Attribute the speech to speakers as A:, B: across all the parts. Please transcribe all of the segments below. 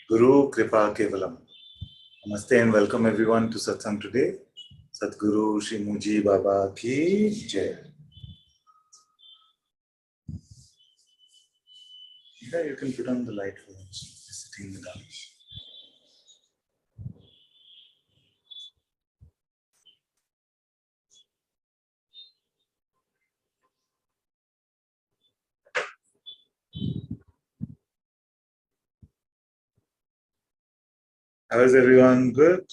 A: Guru Kripa Kevalam. Namaste and welcome everyone to Satsang today. Sadguru Shri Muji Baba Ki Jai. Yeah, you can put on the light for us. Sitting in the dark. How is everyone? Good?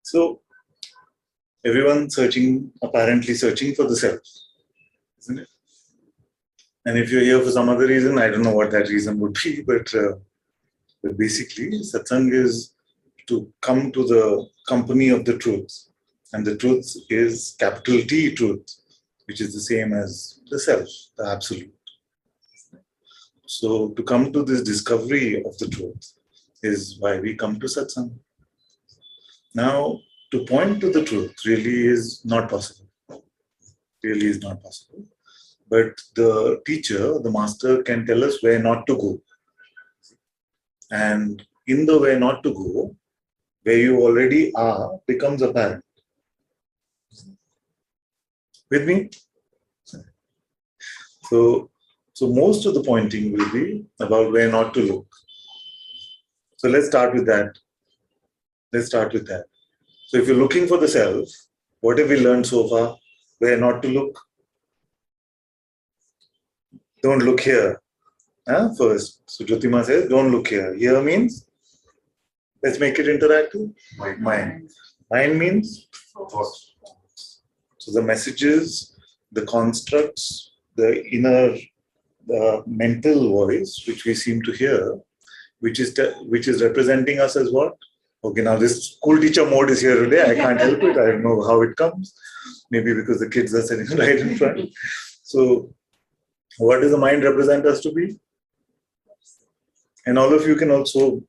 A: So, everyone apparently searching for the self, isn't it? And if you're here for some other reason, I don't know what that reason would be, but basically, Satsang is to come to the company of the truth. And the truth is capital T truth, which is the same as the self, the absolute. So to come to this discovery of the truth is why we come to Satsang. Now, to point to the truth really is not possible. Really is not possible. But the teacher, the master, can tell us where not to go. And in the where not to go, where you already are, becomes apparent. With me? So most of the pointing will be about where not to look. So let's start with that. So if you're looking for the self, what have we learned so far? Where not to look? Don't look here. First. So Jyotima says, don't look here. Here means, let's make it interactive. Mind. Mind means thoughts. So the messages, the constructs, the inner, the mental voice, which we seem to hear, which is representing us as what? Okay, now this school teacher mode is here today. I can't help it. I don't know how it comes. Maybe because the kids are sitting right in front. So what does the mind represent us to be? And all of you can also,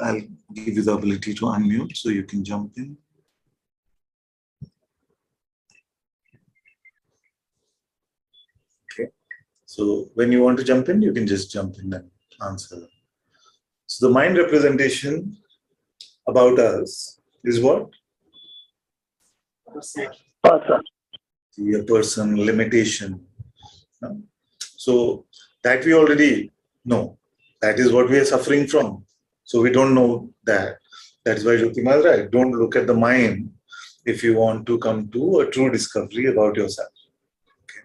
A: I'll give you the ability to unmute so you can jump in. Okay. So when you want to jump in, you can just jump in and answer. So the mind representation about us is what? A person, limitation. So that we already know. That is what we are suffering from. So we don't know that. That's why Jyotima is right. Don't look at the mind if you want to come to a true discovery about yourself. Okay.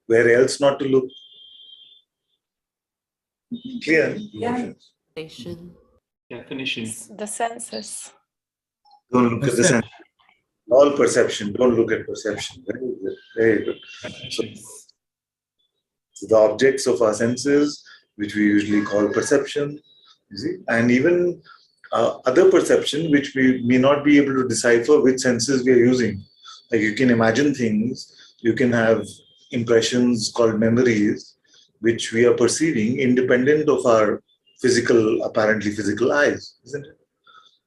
A: Where else not to look? Clear?
B: Yeah.
C: Definitions.
B: The senses.
A: Don't look at the sense. All perception. Don't look at perception. Very good. Very good. So the objects of our senses, which we usually call perception, you see, and even other perception, which we may not be able to decipher which senses we are using. Like you can imagine things, you can have impressions called memories, which we are perceiving independent of our apparently physical eyes, isn't it?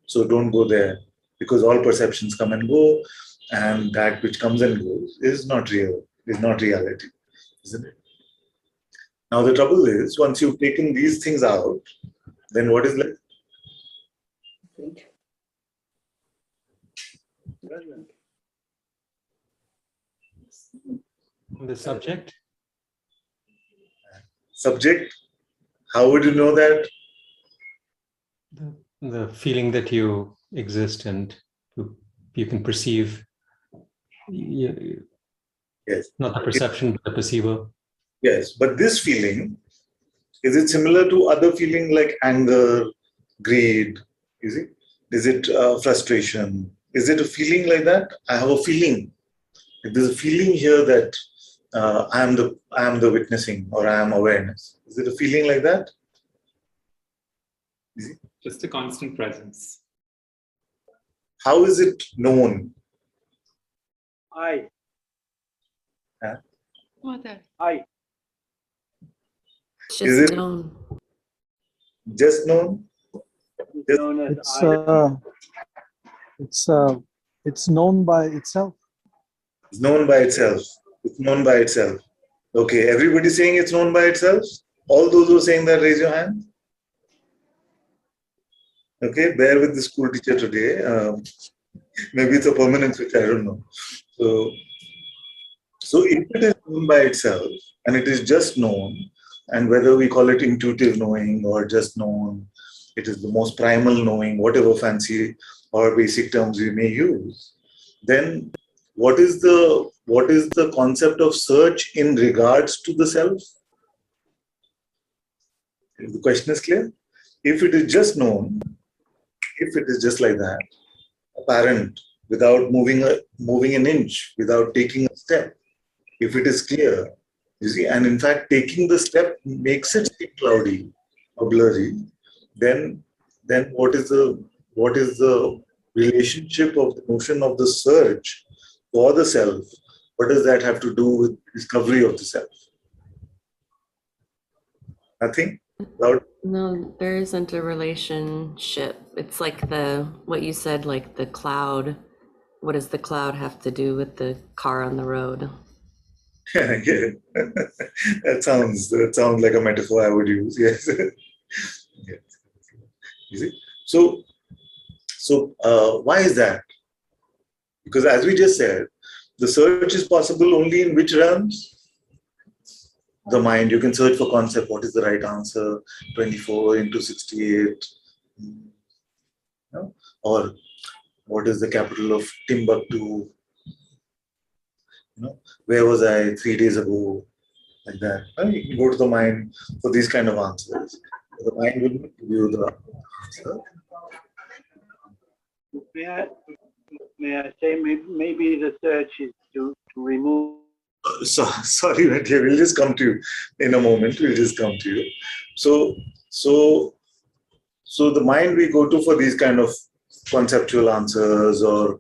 A: So don't go there, because all perceptions come and go, and that which comes and goes is not real, is not reality, isn't it? Now the trouble is, once you've taken these things out, then what is left?
C: The subject?
A: Subject, how would you know that?
C: The feeling that you exist and you can perceive.
A: Yes.
C: Not the perception, but the perceiver.
A: Yes, but this feeling, is it similar to other feeling like anger, greed? Is it? Is it frustration? Is it a feeling like that? I have a feeling. If there's a feeling here that I am the witnessing, or I am awareness. Is it a feeling like that? Is it?
D: Just a constant presence.
A: How is it known?
B: Mother.
A: I.
B: It's
A: Is
B: just
A: it
B: known.
A: just known? Just,
E: Known as
F: It's
E: I.
F: it's known by itself.
A: it's known by itself. It's known by itself. Okay, everybody saying it's known by itself? All those who are saying that, raise your hand. Okay, bear with the school teacher today. Maybe it's a permanent switch, I don't know. So if it is known by itself and it is just known, and whether we call it intuitive knowing or just known, it is the most primal knowing, whatever fancy or basic terms we may use, then what is the concept of search in regards to the self? If the question is clear, if it is just known, if it is just like that, apparent, without moving an inch, without taking a step, if it is clear, you see, and in fact taking the step makes it seem cloudy or blurry, then what is the relationship of the notion of the search for the self? What does that have to do with discovery of the self? Nothing? Without,
B: No, there isn't a relationship. It's like what you said, like the cloud. What does the cloud have to do with the car on the road?
A: yeah, yeah. that sounds like a metaphor I would use. Yes. Yes. You see? So why is that? Because as we just said, the search is possible only in which realms? The mind. You can search for concept. What is the right answer? 24 into 68. No? Or what is the capital of Timbuktu? Where was I 3 days ago? Like that. You can go to the mind for these kind of answers. The mind will give you the answer.
E: May I say maybe the search is to remove.
A: Sorry, Matthew, we'll just come to you in a moment. We'll just come to you. So the mind we go to for these kind of conceptual answers or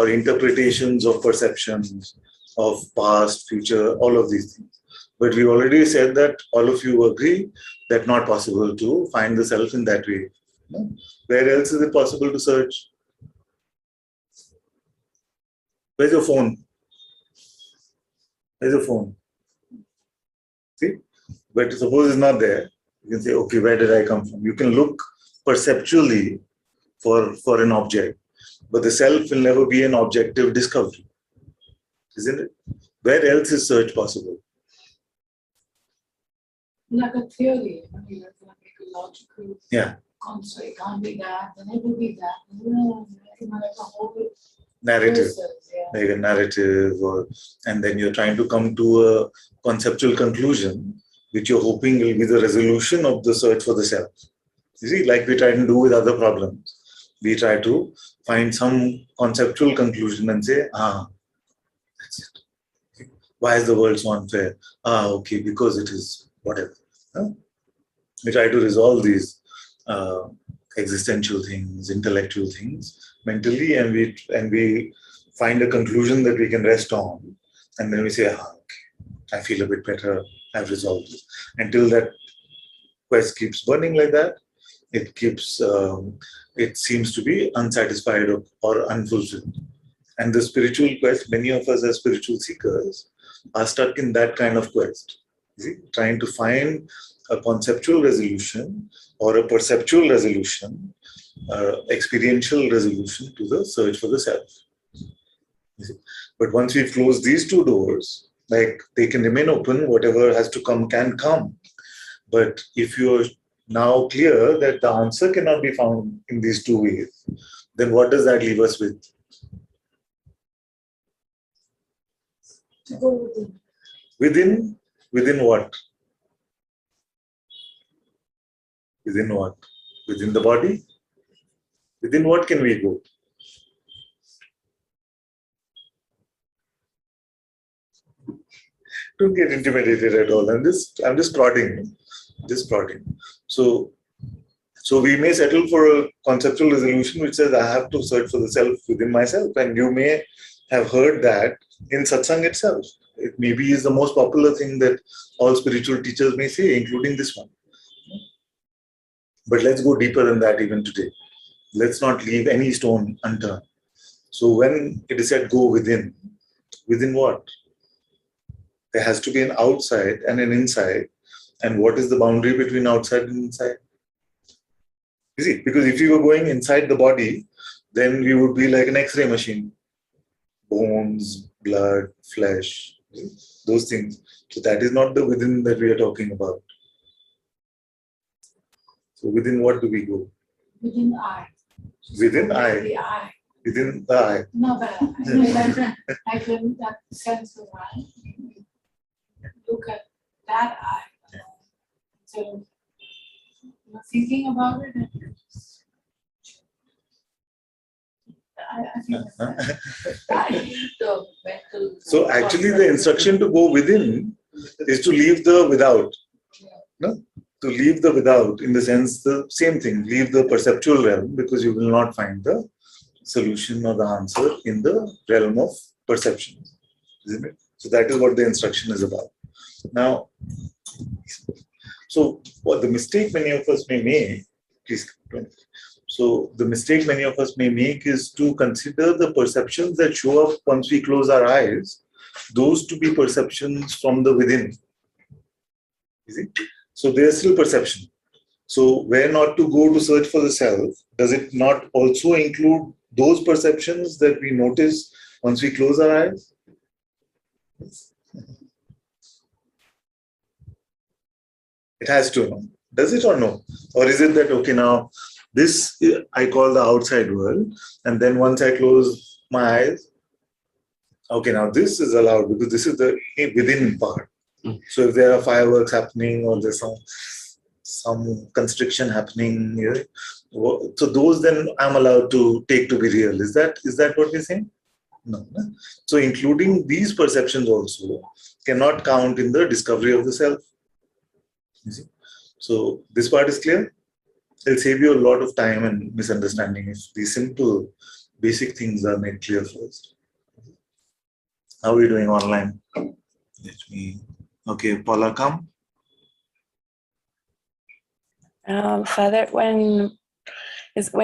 A: interpretations of perceptions of past, future, all of these things. But we already said that all of you agree that not possible to find the self in that way. No? Where else is it possible to search? Where's your phone? Where's your phone? See? But suppose it's not there. You can say, okay, where did I come from? You can look perceptually for an object, but the self will never be an objective discovery. Isn't it? Where else is search possible?
G: Like a theory, you know, like a logical
A: Yeah.
G: concept. It can't be that, then it will be that. Like a whole
A: Narrative.
G: process, yeah.
A: Like a narrative, and then you're trying to come to a conceptual conclusion, which you're hoping will be the resolution of the search for the self. You see, like we try to do with other problems. We try to find some conceptual conclusion and say, that's it. Why is the world so unfair? Okay, because it is whatever. Huh? We try to resolve these existential things, intellectual things mentally, and we find a conclusion that we can rest on, and then we say, okay, I feel a bit better. I've resolved this. Until that quest keeps burning like that, it seems to be unsatisfied or unfulfilled. And the spiritual quest, many of us as spiritual seekers are stuck in that kind of quest. See? Trying to find a conceptual resolution or a perceptual resolution, experiential resolution to the search for the self. But once we've closed these two doors, like they can remain open, whatever has to come can come. But if you're now clear that the answer cannot be found in these two ways, then what does that leave us with?
G: To go within.
A: Within what? Within what? Within the body? Within what can we go? Don't get intimidated at all. I'm just prodding. Just prodding. So we may settle for a conceptual resolution which says I have to search for the self within myself. And you may have heard that in Satsang itself. It maybe is the most popular thing that all spiritual teachers may say, including this one. But let's go deeper than that even today. Let's not leave any stone unturned. So when it is said go within what? There has to be an outside and an inside. And what is the boundary between outside and inside? You see, because if you were going inside the body, then we would be like an X-ray machine. Bones, blood, flesh, those things. So that is not the within that we are talking about. So within what do we go?
G: Within the eye.
A: Within eye.
G: The eye.
A: Within the eye.
G: No, but I can that sense of eye. Look at that eye. So thinking about it. I think the mental.
A: So actually the instruction to go within is to leave the without. No? To leave the without, in the sense the same thing, leave the perceptual realm, because you will not find the solution or the answer in the realm of perception. Isn't it? So that is what the instruction is about. Now, so what the mistake many of us may make, please. So the mistake many of us may make is to consider the perceptions that show up once we close our eyes, those to be perceptions from the within. Is it? So they are still perception. So where not to go to search for the self, does it not also include those perceptions that we notice once we close our eyes? It has to, no? Does it or no? Or is it that, okay, now this I call the outside world, and then once I close my eyes, okay, now this is allowed because this is the within part. So if there are fireworks happening or there's some constriction happening here, so those then I'm allowed to take to be real. Is that what we're saying? No. So including these perceptions also cannot count in the discovery of the self. You see? So this part is clear. It'll save you a lot of time and misunderstanding if these simple, basic things are made clear first. How are we doing online? Let me. Okay, Paula, come.
H: Father, when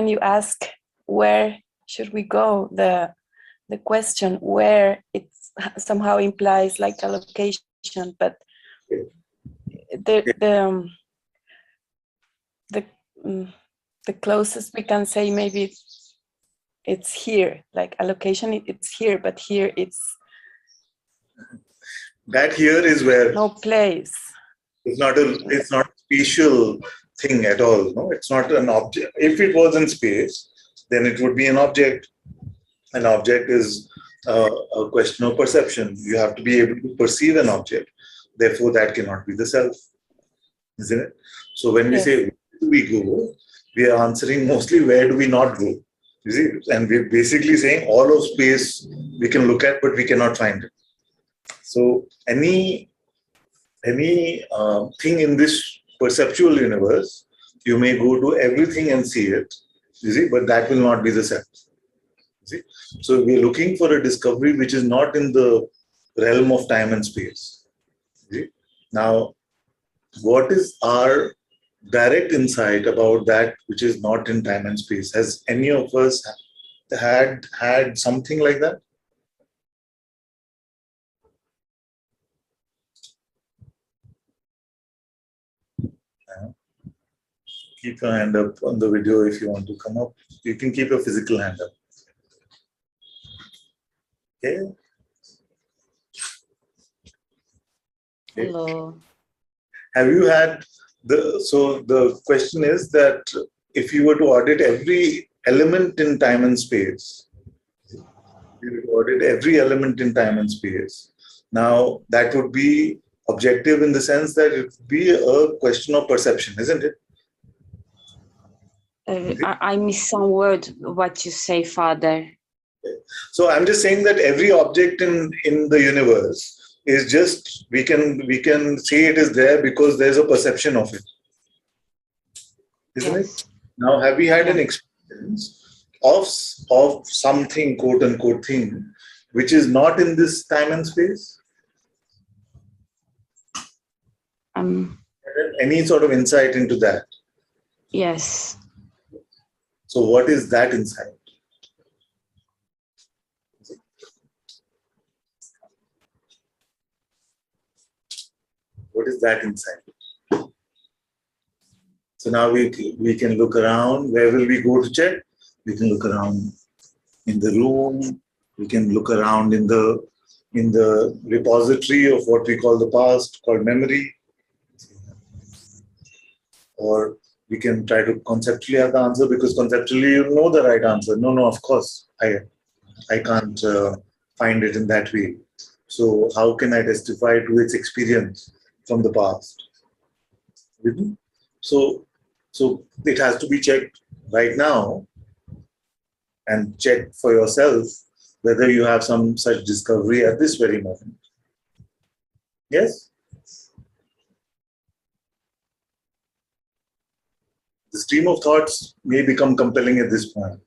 H: you ask where should we go, the question where it somehow implies like a location, but the closest we can say maybe it's here, like a location. It's here, but here it's
A: that here is where
H: no place.
A: It's not a spatial thing at all. No, it's not an object. If it was in space, then it would be an object. An object is a question of perception. You have to be able to perceive an object. Therefore, that cannot be the self, isn't it? So when we
H: Yes.
A: say where do we go, we are answering mostly where do we not go. You see, and we're basically saying all of space we can look at, but we cannot find it. So any thing in this perceptual universe, you may go to everything and see it, you see, but that will not be the self. You see? So we're looking for a discovery which is not in the realm of time and space. You see? Now, what is our direct insight about that which is not in time and space? Has any of us had something like that? Keep your hand up on the video if you want to come up. You can keep your physical hand up. Okay.
B: Hello.
A: Have you had so the question is that if you were to audit every element in time and space, you would audit every element in time and space. Now that would be objective in the sense that it would be a question of perception, isn't it?
I: I miss some word what you say, Father.
A: So I'm just saying that every object in the universe is just we can say it is there because there's a perception of it, isn't it? Now, have we had an experience of something, quote unquote thing, which is not in this time and space? Any sort of insight into that?
I: Yes.
A: So what is that insight? What is that insight? So now we can look around. Where will we go to check? We can look around in the room. We can look around in the repository of what we call the past, called memory. Or we can try to conceptually have the answer, because conceptually you know the right answer. No, of course, I can't find it in that way. So how can I testify to its experience from the past? So it has to be checked right now, and check for yourself whether you have some such discovery at this very moment. Yes? The stream of thoughts may become compelling at this point,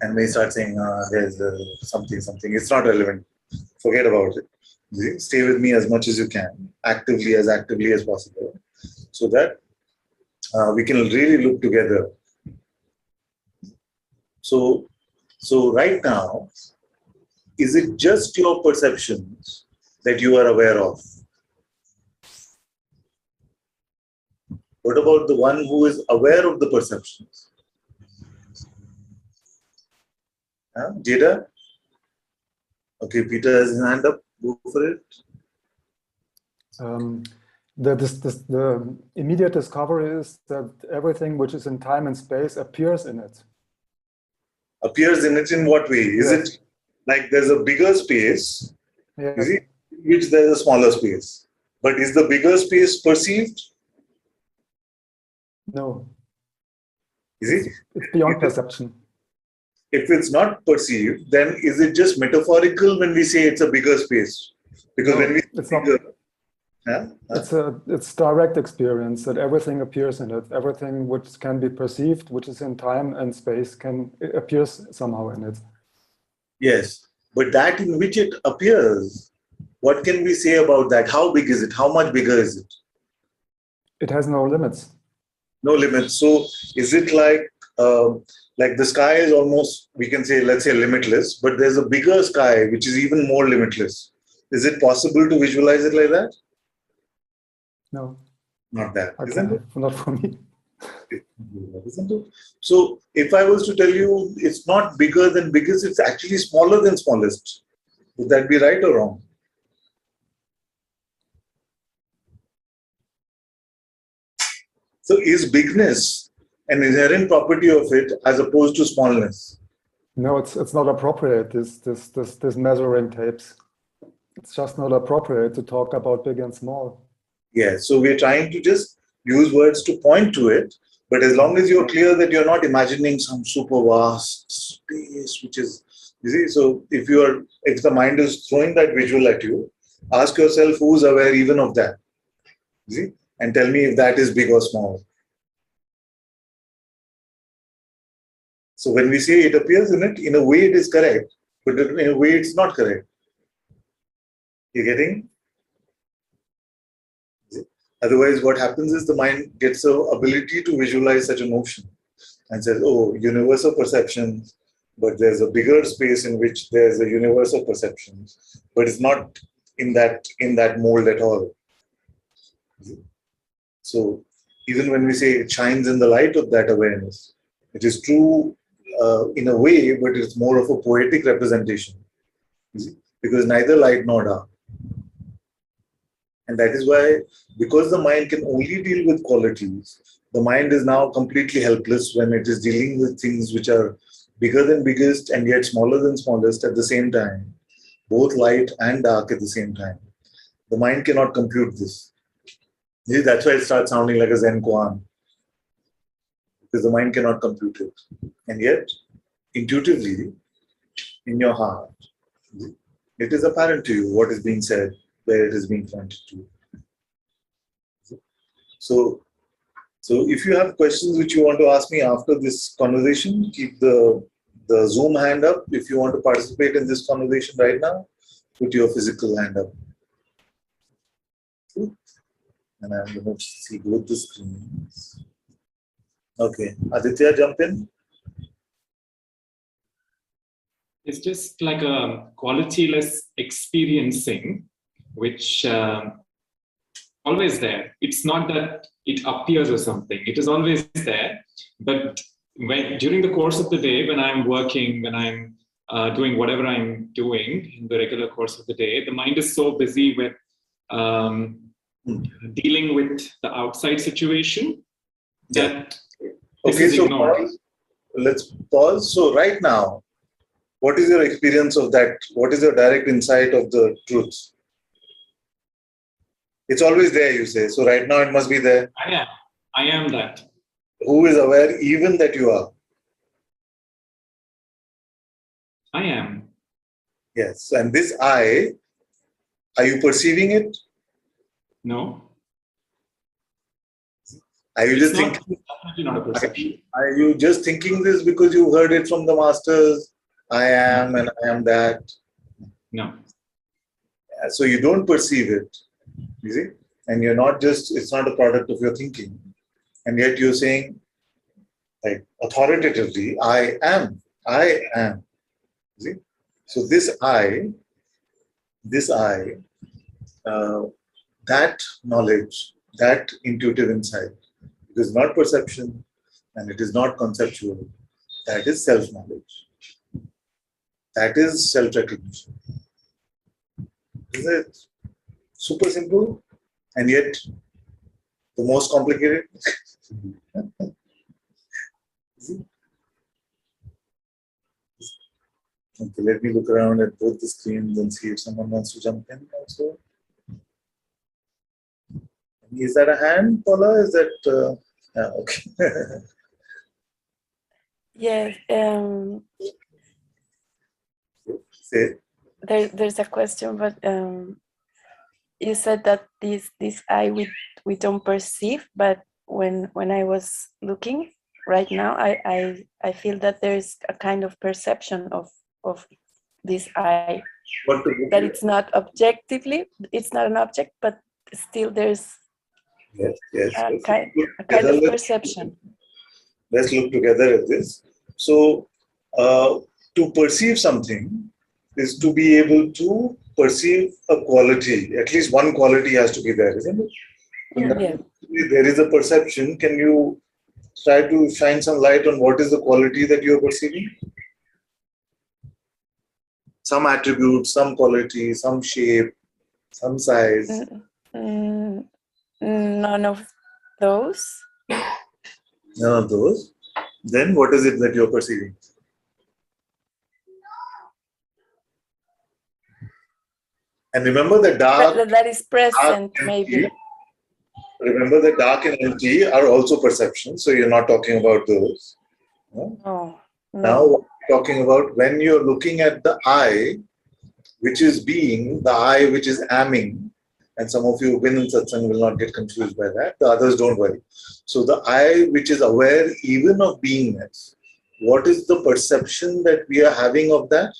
A: and may start saying, there's something. It's not relevant. Forget about it. Stay with me as much as you can, actively as possible, so that we can really look together. So right now, is it just your perceptions that you are aware of? What about the one who is aware of the perceptions? Jada? Okay, Peter has his hand up. Go for it.
F: The immediate discovery is that everything which is in time and space appears in it.
A: Appears in it in what way? Is
F: Yes.
A: it like there's a bigger space,
F: Yes.
A: is it, in which there's a smaller space? But is the bigger space perceived?
F: No,
A: Is it?
F: it's beyond perception.
A: If it's not perceived, then is it just metaphorical when we say it's a bigger space? Because
F: No,
A: when we
F: it's
A: say
F: not.
A: bigger,
F: It's direct experience that everything appears in it. Everything which can be perceived, which is in time and space, appears somehow in it.
A: yes, but that in which it appears, what can we say about that? How big is it? How much bigger is it?
F: It has no limits.
A: No limits. So is it like the sky is almost, we can say, let's say limitless, but there's a bigger sky which is even more limitless. Is it possible to visualize it like that?
F: No,
A: Not that,
F: I
A: isn't it?
F: can't. Not for me.
A: Isn't it? So if I was to tell you it's not bigger than biggest, it's actually smaller than smallest. Would that be right or wrong? So is bigness an inherent property of it as opposed to smallness?
F: No, it's not appropriate. This measuring tapes. It's just not appropriate to talk about big and small.
A: Yeah, so we're trying to just use words to point to it, but as long as you're clear that you're not imagining some super vast space, which is, you see, so if the mind is throwing that visual at you, ask yourself who's aware even of that, you see, and tell me if that is big or small. So when we say it appears in it, in a way it is correct, but in a way it's not correct. You getting? Otherwise, what happens is the mind gets the ability to visualize such a notion and says, oh, universal perceptions, but there's a bigger space in which there's a universal perceptions, but it's not in that mold at all. So even when we say it shines in the light of that awareness, it is true in a way, but it's more of a poetic representation, because neither light nor dark. And that is why, because the mind can only deal with qualities, the mind is now completely helpless when it is dealing with things which are bigger than biggest and yet smaller than smallest at the same time, both light and dark at the same time. The mind cannot compute this. That's why it starts sounding like a Zen koan, because the mind cannot compute it. And yet, intuitively, in your heart, it is apparent to you what is being said, where it is being pointed to. So if you have questions which you want to ask me after this conversation, keep the Zoom hand up. If you want to participate in this conversation right now, put your physical hand up. And I'm going to see both the screens. Okay, Aditya, jump in.
D: It's just like a qualityless experiencing, which always there. It's not that it appears or something. It is always there. But when during the course of the day, when I'm working, when I'm doing whatever I'm doing in the regular course of the day, the mind is so busy with dealing with the outside situation that this
A: Okay,
D: is
A: so
D: ignored.
A: pause. Let's pause. So right now, what is your experience of that? What is your direct insight of the truth? It's always there, you say. So right now it must be there.
D: I am that.
A: Who is aware even that you are?
D: I am.
A: Yes. And this I, are you perceiving it?
D: No.
A: Are you
D: It's
A: just
D: not,
A: thinking?
D: definitely not a perception.
A: Are you just thinking this because you heard it from the masters? I am and I am that.
D: No.
A: So you don't perceive it, you see? And you're not just, it's not a product of your thinking. And yet you're saying, like, authoritatively, I am. You see? So this I, that knowledge, that intuitive insight, it is not perception and it is not conceptual. That is self-knowledge. That is self-recognition. Isn't it super simple and yet the most complicated? Okay, let me look around at both the screens and see if someone wants to jump in also. Is that a hand, Paula? Is that okay?
H: Yes.
A: Say.
H: There's a question, but you said that this I we don't perceive, but when I was looking right now, I feel that there's a kind of perception of this I,
A: What to look
H: that
A: at?
H: it's not objectively, it's not an object, but still there's
A: Yes, yes.
H: a
A: Let's
H: kind
A: look
H: of
A: together.
H: perception.
A: Let's look together at this. So, to perceive something is to be able to perceive a quality. At least one quality has to be there, isn't it?
H: Yeah.
A: There is a perception. Can you try to shine some light on what is the quality that you are perceiving? Some attribute, some quality, some shape, some size.
H: None of those.
A: None of those. Then what is it that you're perceiving? And remember the dark.
H: That is present, maybe.
A: Remember the dark and empty are also perceptions. So you're not talking about those. No?
H: No.
A: Now what we're talking about, when you're looking at the I, which is being, the I which is amming, and some of you who've been in Satsang will not get confused by that. The others don't worry. So the I which is aware even of beingness, what is the perception that we are having of that?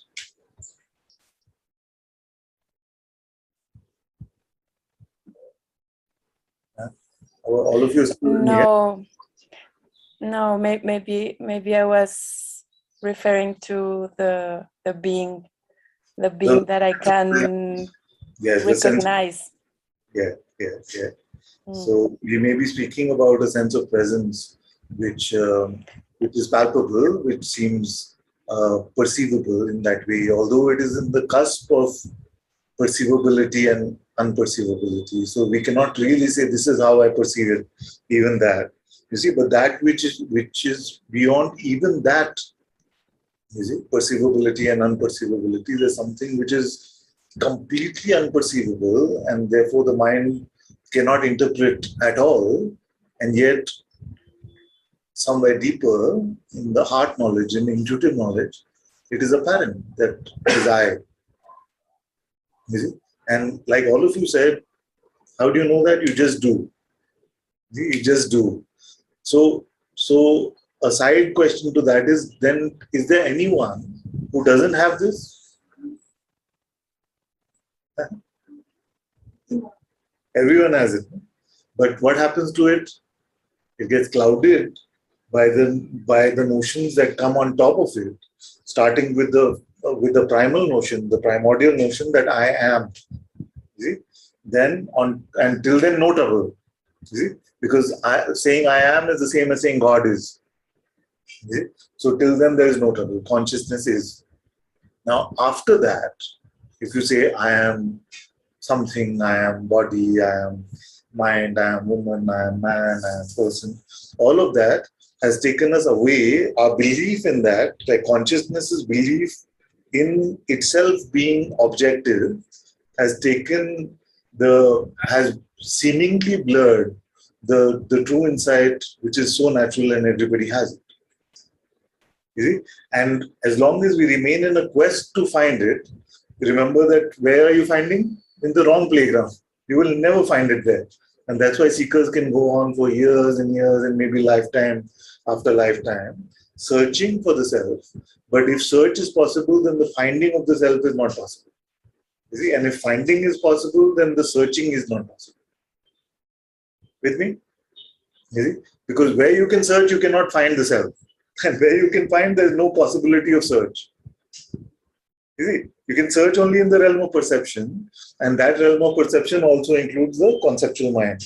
A: All of you still in here?
H: No, maybe I was referring to the being that I can
A: Yes,
H: recognize.
A: Yeah. So we may be speaking about a sense of presence, which is palpable, which seems perceivable in that way, although it is in the cusp of perceivability and unperceivability. So we cannot really say this is how I perceive it, even that. You see, but that which is beyond even that, you see, perceivability and unperceivability, there's something which is completely unperceivable, and therefore the mind cannot interpret at all, and yet somewhere deeper in the heart knowledge, in intuitive knowledge, it is apparent that it is I. You see? And like all of you said, how do you know that? You just do. You just do. So a side question to that is, then is there anyone who doesn't have this? Everyone has it. But what happens to it? It gets clouded by the notions that come on top of it, starting with the primal notion, the primordial notion that I am. See? Then on until then, no trouble. See? Because saying I am is the same as saying God is. See? So till then there is no trouble. Consciousness is. Now after that, if you say I am something, I am body, I am mind, I am woman, I am man, I am person, all of that has taken us away. Our belief in that, like consciousness's belief in itself being objective, has seemingly blurred the true insight, which is so natural and everybody has it. You see? And as long as we remain in a quest to find it, remember that where are you finding? In the wrong playground. You will never find it there. And that's why seekers can go on for years and years and maybe lifetime after lifetime searching for the self. But if search is possible, then the finding of the self is not possible. You see? And if finding is possible, then the searching is not possible. With me? You see? Because where you can search, you cannot find the self. And where you can find, there is no possibility of search. You see? You can search only in the realm of perception, and that realm of perception also includes the conceptual mind.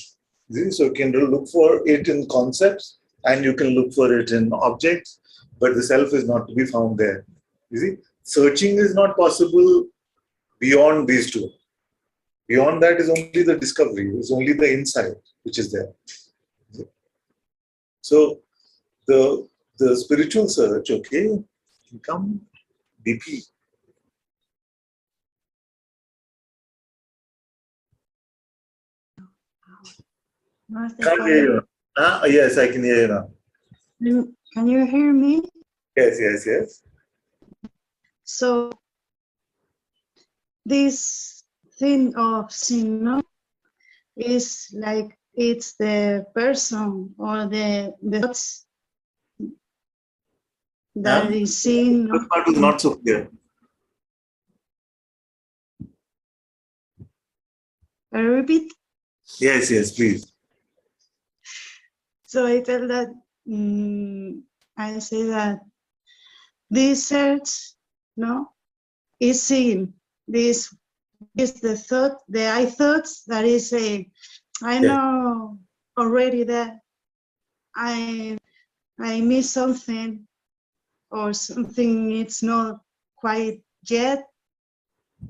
A: You see? So you can look for it in concepts, and you can look for it in objects, but the self is not to be found there. You see? Searching is not possible beyond these two. Beyond that is only the discovery, is only the insight which is there. So the spiritual search, okay, can come deeply. Can't hear you. Yes, I can hear you now.
J: Can you hear me?
A: Yes.
J: So this thing of sin, no, is like it's the person or the thoughts that is seen.
A: This part is not so clear.
J: I repeat.
A: Yes, please.
J: So I tell that I say that this search, no, is seen. This is the thought, the I thoughts that is saying, I know already that I miss something or something it's not quite yet.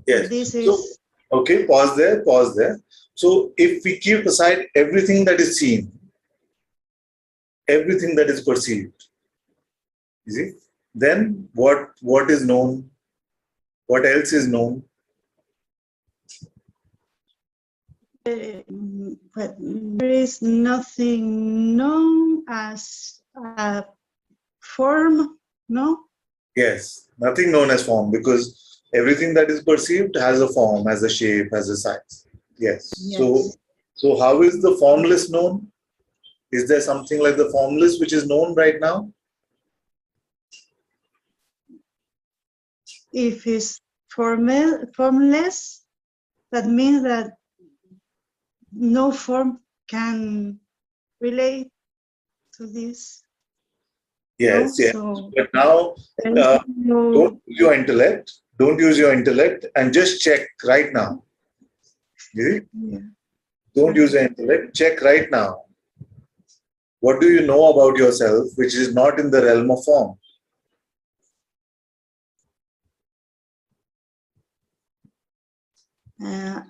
A: Yes.
J: This
A: So,
J: is
A: okay, pause there. So if we keep aside everything that is seen, everything that is perceived, you see, then what is known? What else is known?
J: but there is nothing known as a form, no?
A: Yes, nothing known as form, because everything that is perceived has a form, has a shape, has a size. Yes. So how is the formless known? Is there something like the formless which is known right now?
J: If it's formless, that means that no form can relate to this.
A: Yes,
J: no?
A: yes.
J: So
A: but now, don't use your intellect. Don't use your intellect and just check right now. You see?
J: Yeah.
A: Don't use your intellect. Check right now. What do you know about yourself which is not in the realm of form?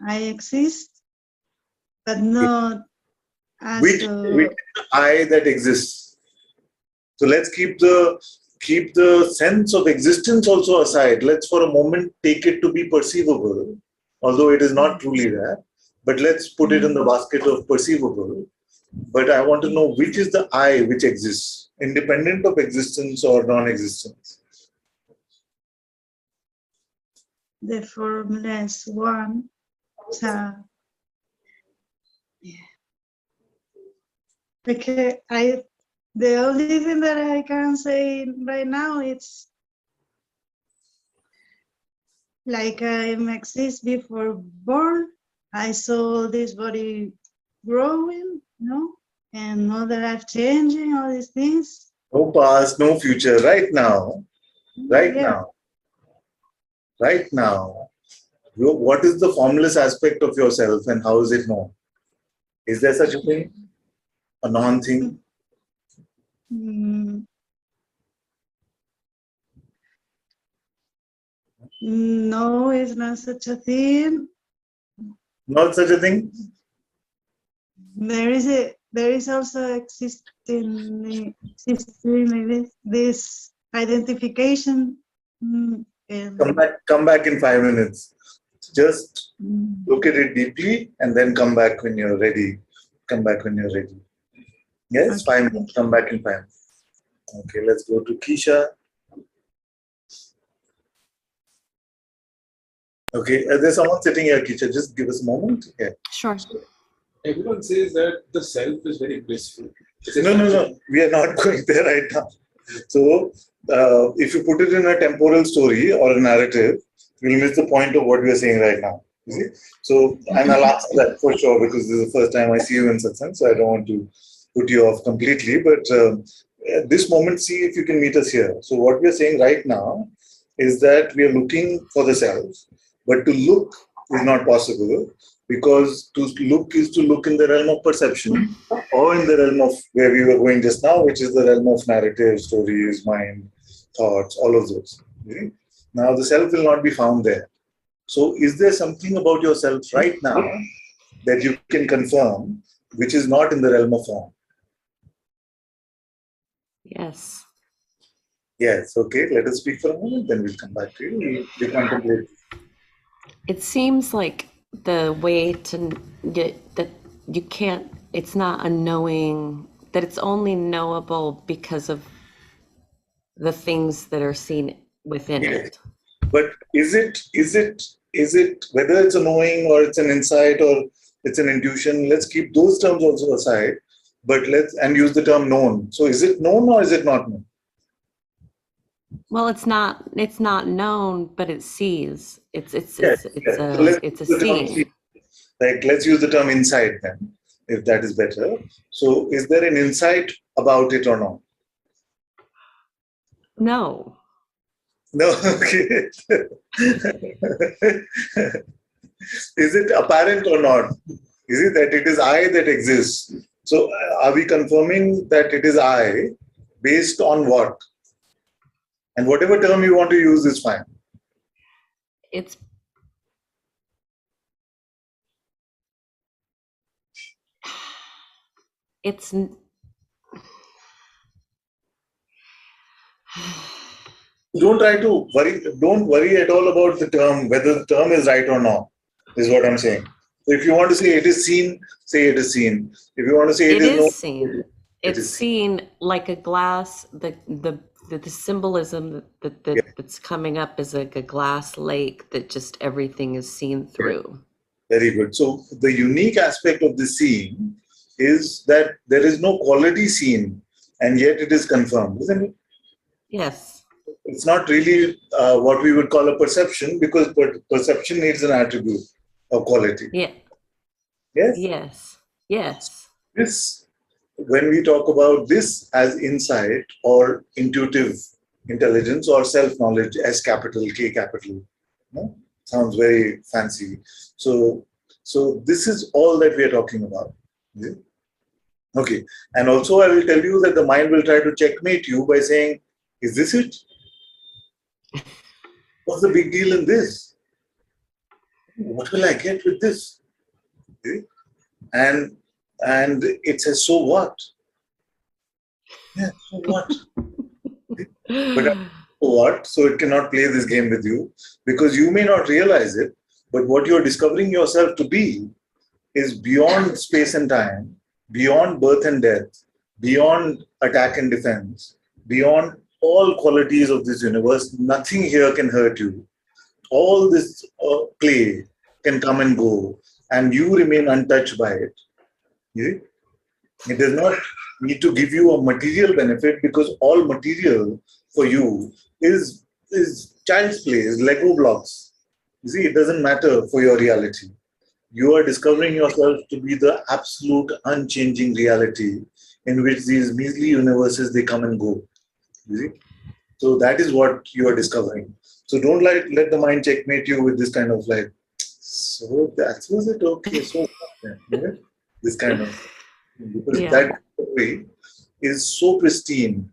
J: I exist, but not as
A: Which is the I that exists? So let's keep the sense of existence also aside. Let's for a moment take it to be perceivable, although it is not truly that. But let's put it in the basket of perceivable. But I want to know which is the I which exists, independent of existence or non-existence.
J: the formless one. So, yeah. Okay, the only thing that I can say right now it's like I exist before born. I saw this body growing no? And no, the life changing, all these things.
A: No past, no future. Right now, right
J: Yeah.
A: now, right now. What is the formless aspect of yourself and how is it known? Is there such a thing? A non-thing?
J: Mm, no, it's not such a thing.
A: Not such a thing?
J: There is also existing this identification. And,
A: Come back in 5 minutes. Just look at it deeply and then come back when you're ready. Come back when you're ready. Yes,
J: Okay,
A: 5 minutes. Come back in 5 minutes. Okay, let's go to Keisha. Okay, there's someone sitting here, Keisha. Just give us a moment. Yeah.
B: Sure.
K: Everyone says that the self is very blissful.
A: No. We are not going there right now. So, if you put it in a temporal story or a narrative, we'll miss the point of what we are saying right now. You see? So, and I'll answer that for sure because this is the first time I see you in Satsang, so I don't want to put you off completely. But at this moment, see if you can meet us here. So, what we are saying right now is that we are looking for the self, but to look is not possible because to look is to look in the realm of perception or in the realm of where we were going just now, which is the realm of narrative, stories, mind, thoughts, all of those. Okay? Now, the self will not be found there. So, is there something about yourself right now that you can confirm which is not in the realm of form?
B: Yes.
A: Yes, okay, let us speak for a moment, then we'll come back to you. We contemplate.
B: It seems like the way to get that you can't, it's not a knowing, that it's only knowable because of the things that are seen within
A: Yes.
B: it.
A: But is it whether it's a knowing or it's an insight or it's an intuition, let's keep those terms also aside, but let's and use the term known. So is it known or is it not known?
B: Well, it's not known, but it sees. It's
A: Yes. So let's
B: it's a
A: use the term
B: seeing.
A: like let's use the term insight then, if that is better. So is there an insight about it or not?
B: No.
A: No, okay. Is it apparent or not? Is it that it is I that exists? So are we confirming that it is I based on what? And whatever term you want to use is fine.
B: It's
A: Don't try to worry. Don't worry at all about the term, whether the term is right or not, is what I'm saying. So if you want to say it is seen, say it is seen. If you want to say
B: it
A: it is
B: is
A: known,
B: seen.
A: it
B: It's
A: is seen.
B: seen like a glass. The symbolism that's coming up is like a glass lake that just everything is seen through.
A: Very good. So the unique aspect of the seeing is that there is no quality seen, and yet it is confirmed, isn't it?
B: Yes.
A: It's not really what we would call a perception because perception needs an attribute of quality.
B: Yeah.
A: Yes?
B: Yes. Yes.
A: This, when we talk about this as insight or intuitive intelligence or self-knowledge as capital K capital, no? Sounds very fancy. So this is all that we are talking about. Yeah? Okay. And also I will tell you that the mind will try to checkmate you by saying, is this it? What's the big deal in this? What will I get with this? Okay? And it says, so what? Yeah, so what? But so what? So it cannot play this game with you because you may not realize it, but what you're discovering yourself to be is beyond space and time, beyond birth and death, beyond attack and defense, beyond all qualities of this universe. Nothing here can hurt you. All this play can come and go, and you remain untouched by it. You see? It does not need to give you a material benefit because all material for you is child's play, is Lego blocks. You see, it doesn't matter for your reality. You are discovering yourself to be the absolute unchanging reality in which these measly universes, they come and go. You see? So that is what you are discovering. So don't let the mind checkmate you with this kind of like, so that was it, okay, so what then? This kind of, because
B: Yeah.
A: that way is so pristine.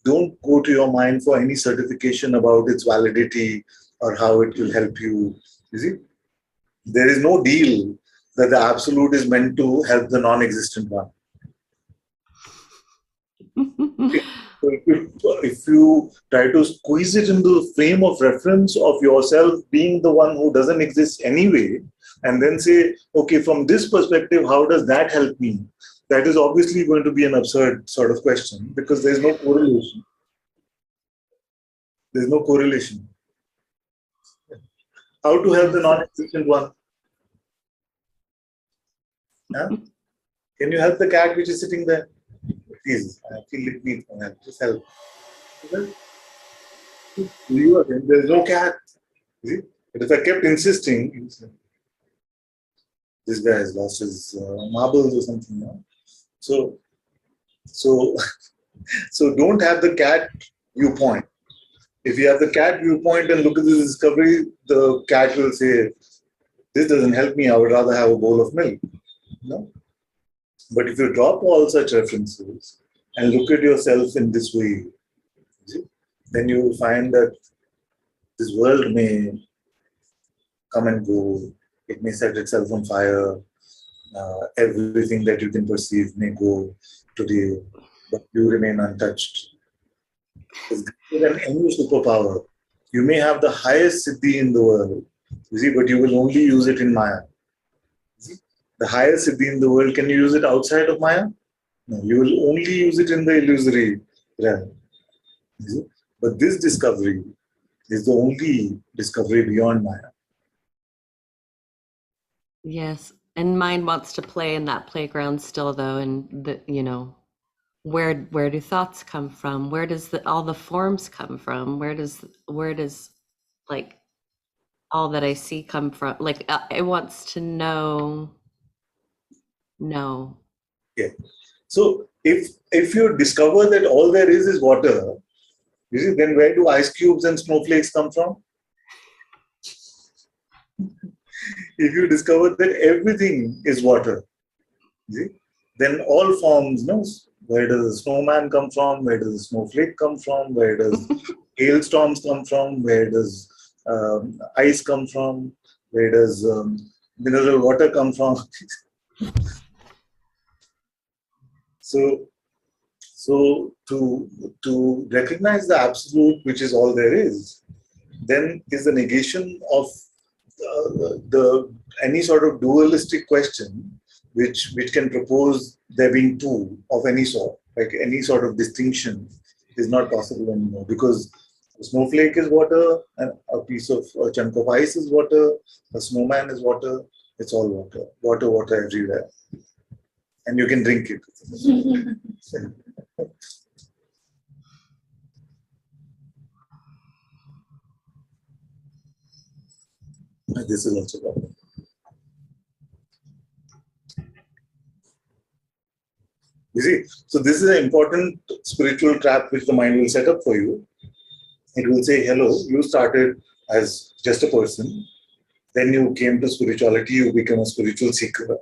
A: Don't go to your mind for any certification about its validity or how it will help you. You see, there is no deal that the absolute is meant to help the non-existent one. So if you try to squeeze it into the frame of reference of yourself being the one who doesn't exist anyway, and then say, okay, from this perspective, how does that help me? That is obviously going to be an absurd sort of question because there's no correlation. There's no correlation. How to help the non-existent one? Huh? Can you help the cat which is sitting there? Please, I feel it needs my help. Just help. There's no cat. See? But if I kept insisting, this guy has lost his marbles or something. No? So don't have the cat viewpoint. If you have the cat viewpoint and look at this discovery, the cat will say, this doesn't help me, I would rather have a bowl of milk. No? But if you drop all such references and look at yourself in this way, then you will find that this world may come and go, it may set itself on fire, everything that you can perceive may go today, but you remain untouched. It's greater than any superpower. You may have the highest siddhi in the world, you see, but you will only use it in Maya. See? The highest siddhi in the world, can you use it outside of Maya? No, you will only use it in the illusory realm. See? But this discovery is the only discovery beyond Maya.
B: Yes. And mind wants to play in that playground still though. And the, you know, where do thoughts come from? Where does all the forms come from? Where does like all that I see come from? Like it wants to know. No.
A: Yeah. So if you discover that all there is water, you see, then where do ice cubes and snowflakes come from? If you discover that everything is water, you see, then all forms, no? Where does the snowman come from? Where does the snowflake come from? Where does hailstorms come from? Where does ice come from? Where does mineral water come from? So to recognize the absolute, which is all there is, then is the negation of any sort of dualistic question, which can propose there being two of any sort, like any sort of distinction is not possible anymore, because a snowflake is water, and a chunk of ice is water, a snowman is water. It's all water, water everywhere, and you can drink it. This is also problem. You see, so this is an important spiritual trap which the mind will set up for you. It will say, hello, you started as just a person, then you came to spirituality, you became a spiritual seeker,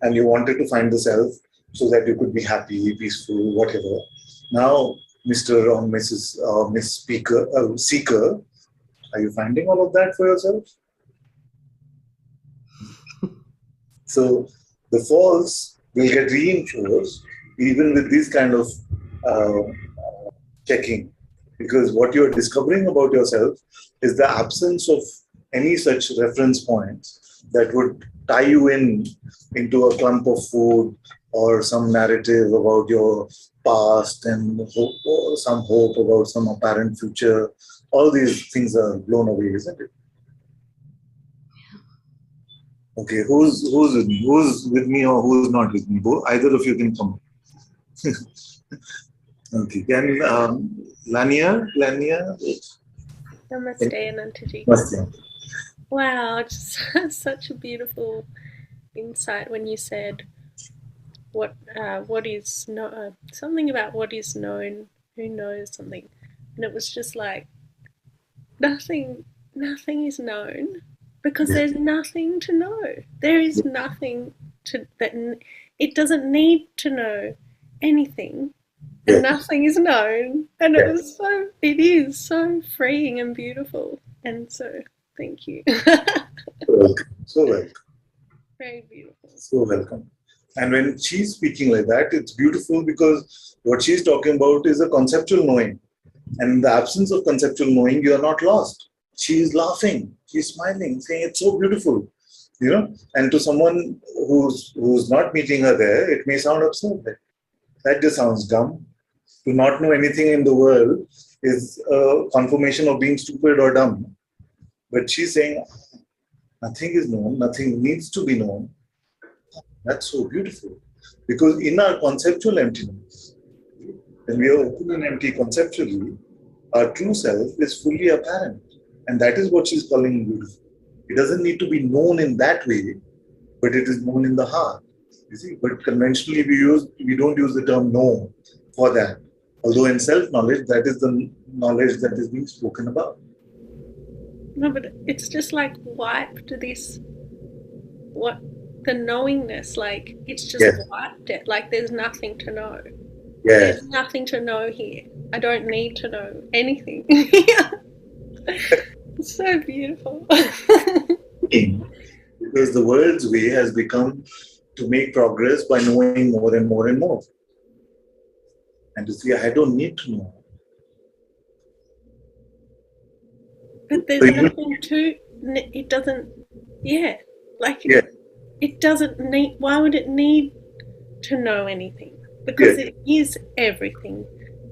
A: and you wanted to find the self so that you could be happy, peaceful, whatever. Now, Mr. or Mrs. or Miss Seeker, are you finding all of that for yourself? So the false will get reinforced even with this kind of checking, because what you're discovering about yourself is the absence of any such reference points that would tie you into a clump of food or some narrative about your past and hope, or some hope about some apparent future. All these things are blown away, isn't it? Okay, who's with me? Who's with me or who's not with me? Either of you can come. Okay, can Lania?
L: Namaste, Anantaji.
A: Namaste.
L: Wow, just such a beautiful insight when you said what is something about what is known, who knows something, and it was just like nothing is known because there's nothing to know. There is nothing it doesn't need to know anything, and nothing is known, and it is so freeing and beautiful, and so thank you.
A: So welcome.
L: Very beautiful.
A: So welcome. And when she's speaking like that, it's beautiful because what she's talking about is a conceptual knowing. And in the absence of conceptual knowing, you are not lost. She is laughing, she's smiling, saying it's so beautiful. And to someone who's not meeting her there, it may sound absurd. That just sounds dumb. To not know anything in the world is a confirmation of being stupid or dumb. But she's saying nothing is known, nothing needs to be known. That's so beautiful. Because in our conceptual emptiness, when we are open and empty conceptually, our true self is fully apparent. And that is what she's calling beautiful. It doesn't need to be known in that way, but it is known in the heart. You see, but conventionally we don't use the term know for that. Although in self-knowledge, that is the knowledge that is being spoken about.
L: No, but it's just like wiped this, what, the knowingness, like it's just wiped it. Like there's nothing to know.
A: Yeah.
L: There's nothing to know here. I don't need to know anything. It's so beautiful.
A: Because the world's way has become to make progress by knowing more and more and more. And to see, I don't need to know.
L: But there's nothing to, it doesn't, it doesn't need, why would it need to know anything? Because it is everything.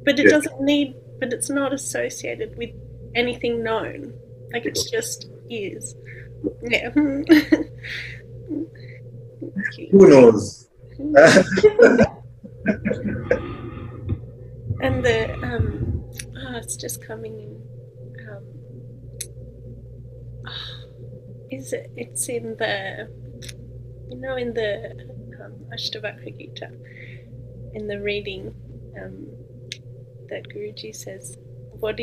L: But it doesn't need, but it's not associated with anything known. Like it's just is. Yeah.
A: Who knows?
L: And it's just coming in. It's in the, in the Ashtavakra Gita, in the reading that Guruji says, what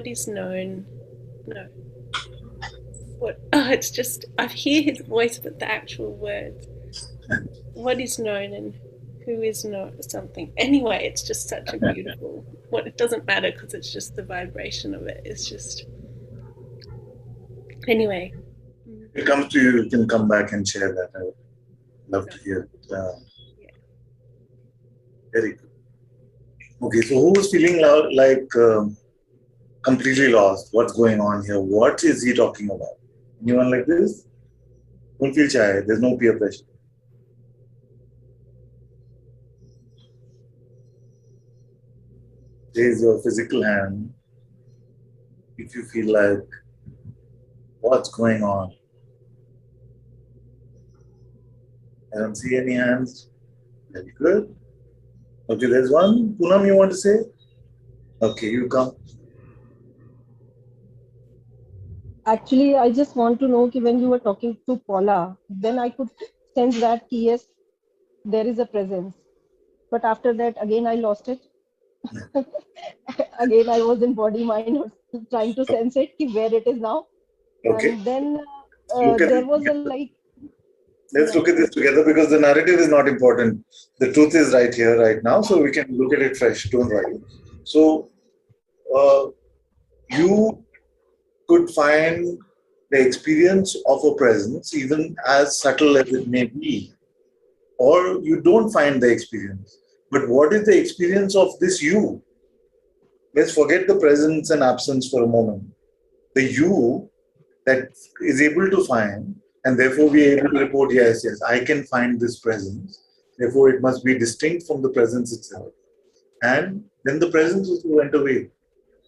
L: is known? No. It's just, I hear his voice, but the actual words. What is known and who is not something. Anyway, it's just such a beautiful, it doesn't matter because it's just the vibration of it. It's just, anyway.
A: If it comes to you, you can come back and share that. I would love to hear it. Very good. Okay, so who's feeling like completely lost? What's going on here? What is he talking about? Anyone like this? Don't feel shy. There's no peer pressure. Raise your physical hand if you feel like, what's going on? I don't see any hands. Very good. Okay, there's one. Poonam, you want to say? Okay, you come.
M: Actually, I just want to know that when you were talking to Paula, then I could sense that yes, there is a presence. But after that, again, I lost it. Again, I was in body mind trying to sense it, where it is now.
A: Okay.
M: And then
A: there
M: was a like.
A: Let's look at this together because the narrative is not important. The truth is right here, right now, so we can look at it fresh. Don't worry. So, you could find the experience of a presence, even as subtle as it may be, or you don't find the experience. But what is the experience of this you? Let's forget the presence and absence for a moment. The you that is able to find, and therefore we are able to report, yes, I can find this presence. Therefore, it must be distinct from the presence itself. And then the presence also went away.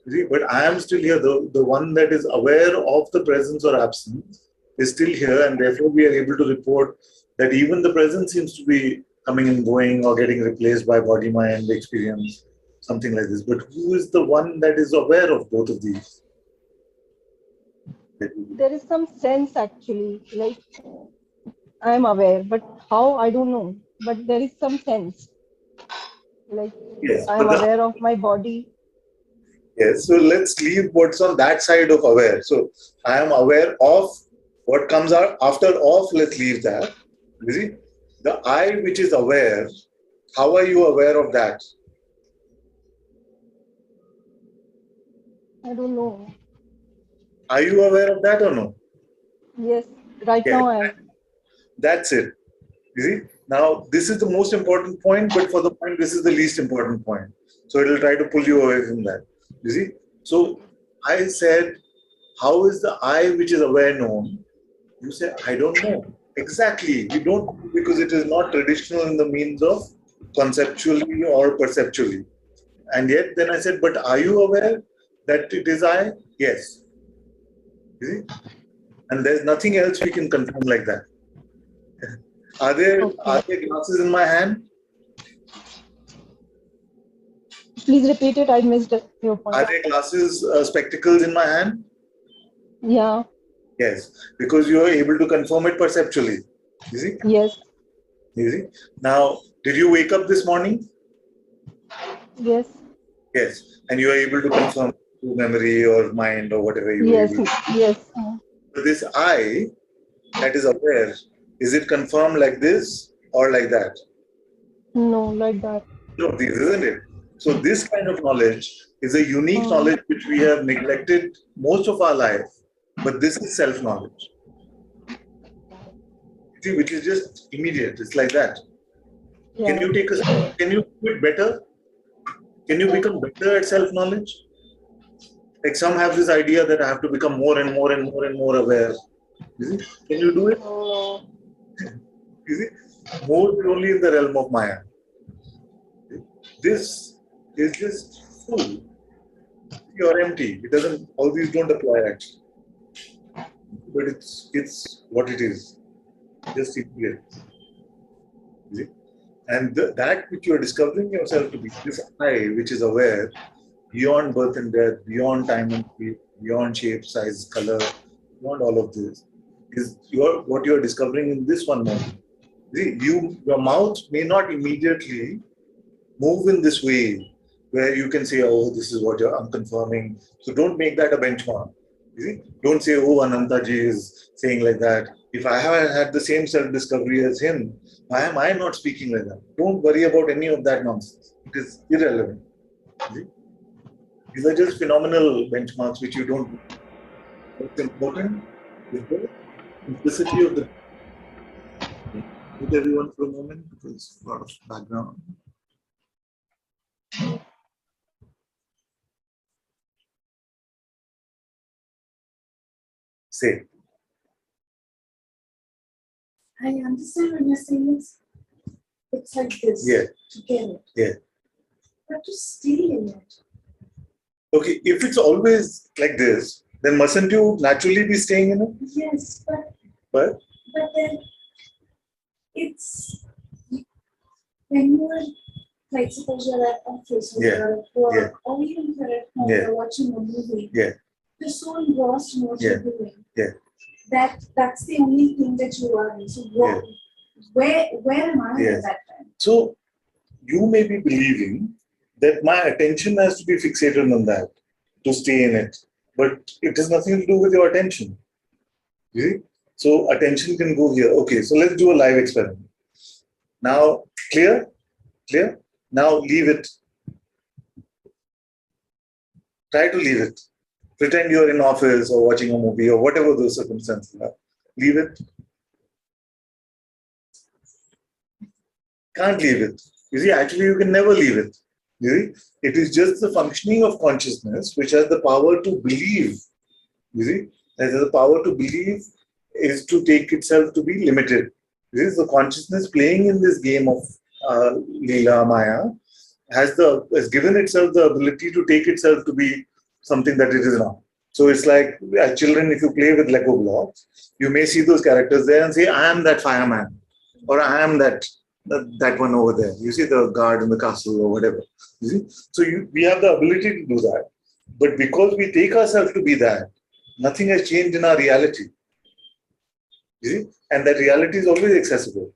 A: See, but I am still here. The one that is aware of the presence or absence is still here, and therefore we are able to report that even the presence seems to be coming and going or getting replaced by body, mind, experience, something like this. But who is the one that is aware of both of these?
M: There is some sense actually, like I am aware, but how I don't know. But there is some sense, like
A: Yes,
M: I am
A: but
M: aware of my body.
A: yes, so let's leave what's on that side of aware. So I am aware of what comes out after of, let's leave that. You see, the I which is aware, how are you aware of that?
M: I don't know.
A: Are you aware of that or no?
M: Yes, right
A: Yes,
M: now I am.
A: that's it. You see, now this is the most important point, but for the point, this is the least important point. So it'll try to pull you away from that. You see, so I said, how is the I which is aware known? You say, I don't know. Exactly. You don't know because it is not traditional in the means of conceptually or perceptually. And yet, then I said, but are you aware that it is I? Yes. You see? And there's nothing else we can confirm like that. Are there glasses in my hand?
M: Please repeat it. I missed your point.
A: Are there glasses, spectacles in my hand?
M: Yeah.
A: Yes, because you are able to confirm it perceptually. You see?
M: Yes.
A: You see? Now, did you wake up this morning?
M: Yes.
A: Yes, and you are able to confirm through memory or mind or whatever you were
M: Yes.
A: able to.
M: Yes.
A: So this I that is aware, is it confirmed like this or like that?
M: No, like that.
A: No, this isn't it. So this kind of knowledge is a unique knowledge which we have neglected most of our life, but this is self-knowledge. See, which is just immediate. It's like that.
M: Yeah.
A: Can you do it better? Can you become better at self-knowledge? Like some have this idea that I have to become more and more and more and more aware. You see? Can you do it? You see? More is only in the realm of Maya. This is just full. You're empty. It doesn't, all these don't apply actually. But it's what it is. Just immediate. You see? And that which you are discovering yourself to be, this I which is aware, beyond birth and death, beyond time and space, beyond shape, size, color, beyond all of this, is what you are discovering in this one moment. See, your mouth may not immediately move in this way where you can say, oh, this is what I'm confirming. So don't make that a benchmark. You see? Don't say, oh, Ananta-ji is saying like that. If I have had the same self-discovery as him, why am I not speaking like that? Don't worry about any of that nonsense. It is irrelevant. See? These are just phenomenal benchmarks which you don't do. What's important is the simplicity of the. Mute everyone for a moment because a lot of background. Say.
G: I understand when you're saying it's like this.
A: Yeah.
G: To get it.
A: Yeah.
G: But to stay in it.
A: Okay, if it's always like this, then mustn't you naturally be staying in it?
G: Yes,
A: But
G: then it's when you're like suppose you're at office or you're at work or even you're at home, you're watching a movie.
A: Yeah.
G: You're so engrossed in what you're doing.
A: Yeah.
G: That's the only thing that you are in. So where am I at that time?
A: So you may be believing that my attention has to be fixated on that to stay in it. But it has nothing to do with your attention. You see? So attention can go here. Okay, so let's do a live experiment. Now, clear? Clear? Now leave it. Try to leave it. Pretend you're in office or watching a movie or whatever those circumstances are. Leave it. Can't leave it. You see, actually you can never leave it. You see? It is just the functioning of consciousness which has the power to believe. You see? It has the power to believe is to take itself to be limited. This is the consciousness playing in this game of Leela Maya has given itself the ability to take itself to be something that it is not. So it's like as children, if you play with Lego blocks, you may see those characters there and say, I am that fireman, or I am that one over there. You see the guard in the castle or whatever. You see? So we have the ability to do that. But because we take ourselves to be that, nothing has changed in our reality. You see? And that reality is always accessible.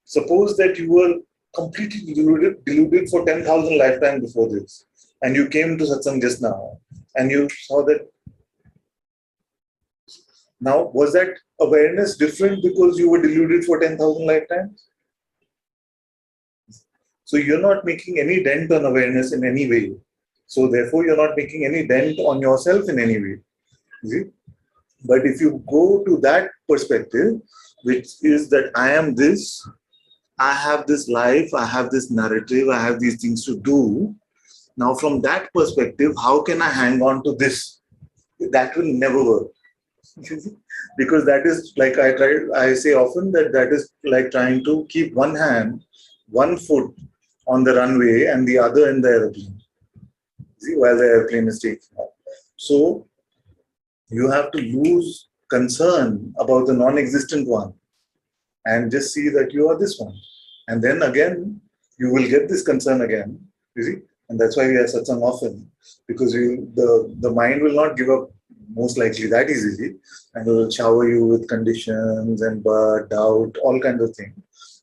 A: Suppose that you were completely deluded for 10,000 lifetimes before this, and you came to Satsang just now, and you saw that. Now, was that awareness different because you were deluded for 10,000 lifetimes? So you're not making any dent on awareness in any way. So therefore, you're not making any dent on yourself in any way. You see? But if you go to that perspective, which is that I am this, I have this life, I have this narrative, I have these things to do. Now, from that perspective, how can I hang on to this? That will never work. Because that is like I say often that is like trying to keep one hand, one foot on the runway and the other in the airplane. See, while the airplane is taking off. So you have to lose concern about the non-existent one and just see that you are this one. And then again, you will get this concern again, you see? And that's why we have satsang often, because the mind will not give up most likely that easily, and it will shower you with conditions and doubt, all kinds of things.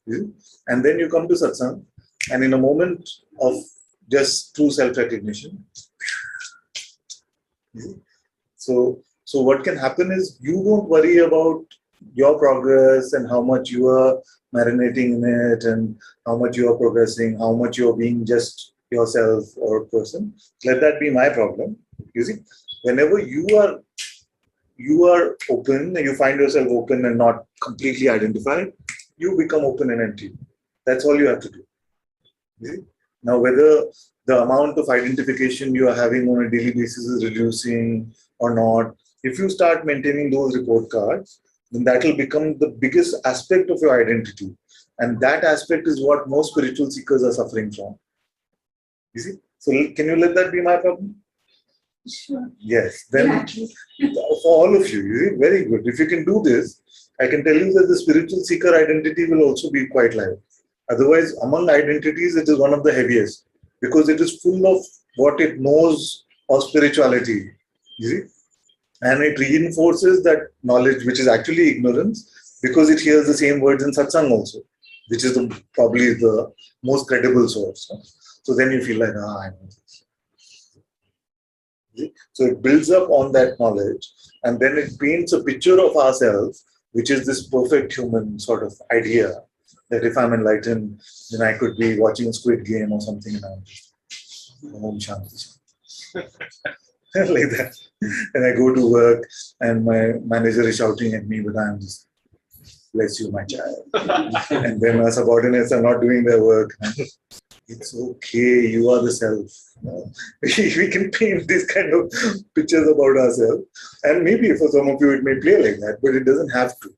A: You see? And then you come to satsang, and in a moment of just true self-recognition, you see? So what can happen is you don't worry about your progress and how much you are marinating in it and how much you are progressing, how much you are being just yourself or person. Let that be my problem. You see, whenever you are open, you find yourself open and not completely identified, you become open and empty. That's all you have to do. You see? Now, whether the amount of identification you are having on a daily basis is reducing or not, if you start maintaining those report cards, then that will become the biggest aspect of your identity. And that aspect is what most spiritual seekers are suffering from. You see? So can you let that be my problem?
G: Sure.
A: Yes. Then for all of you, you see, very good. If you can do this, I can tell you that the spiritual seeker identity will also be quite light. Otherwise, among identities, it is one of the heaviest because it is full of what it knows of spirituality. You see? And it reinforces that knowledge, which is actually ignorance, because it hears the same words in satsang also, which is probably the most credible source. So then you feel like, I know this. So it builds up on that knowledge, and then it paints a picture of ourselves, which is this perfect human sort of idea that if I'm enlightened, then I could be watching a Squid Game or something and I'm Om Shanti. Like that. And I go to work and my manager is shouting at me, but I'm just, bless you, my child. And then our subordinates are not doing their work. It's okay, you are the self. We can paint these kind of pictures about ourselves. And maybe for some of you it may play like that, but it doesn't have to.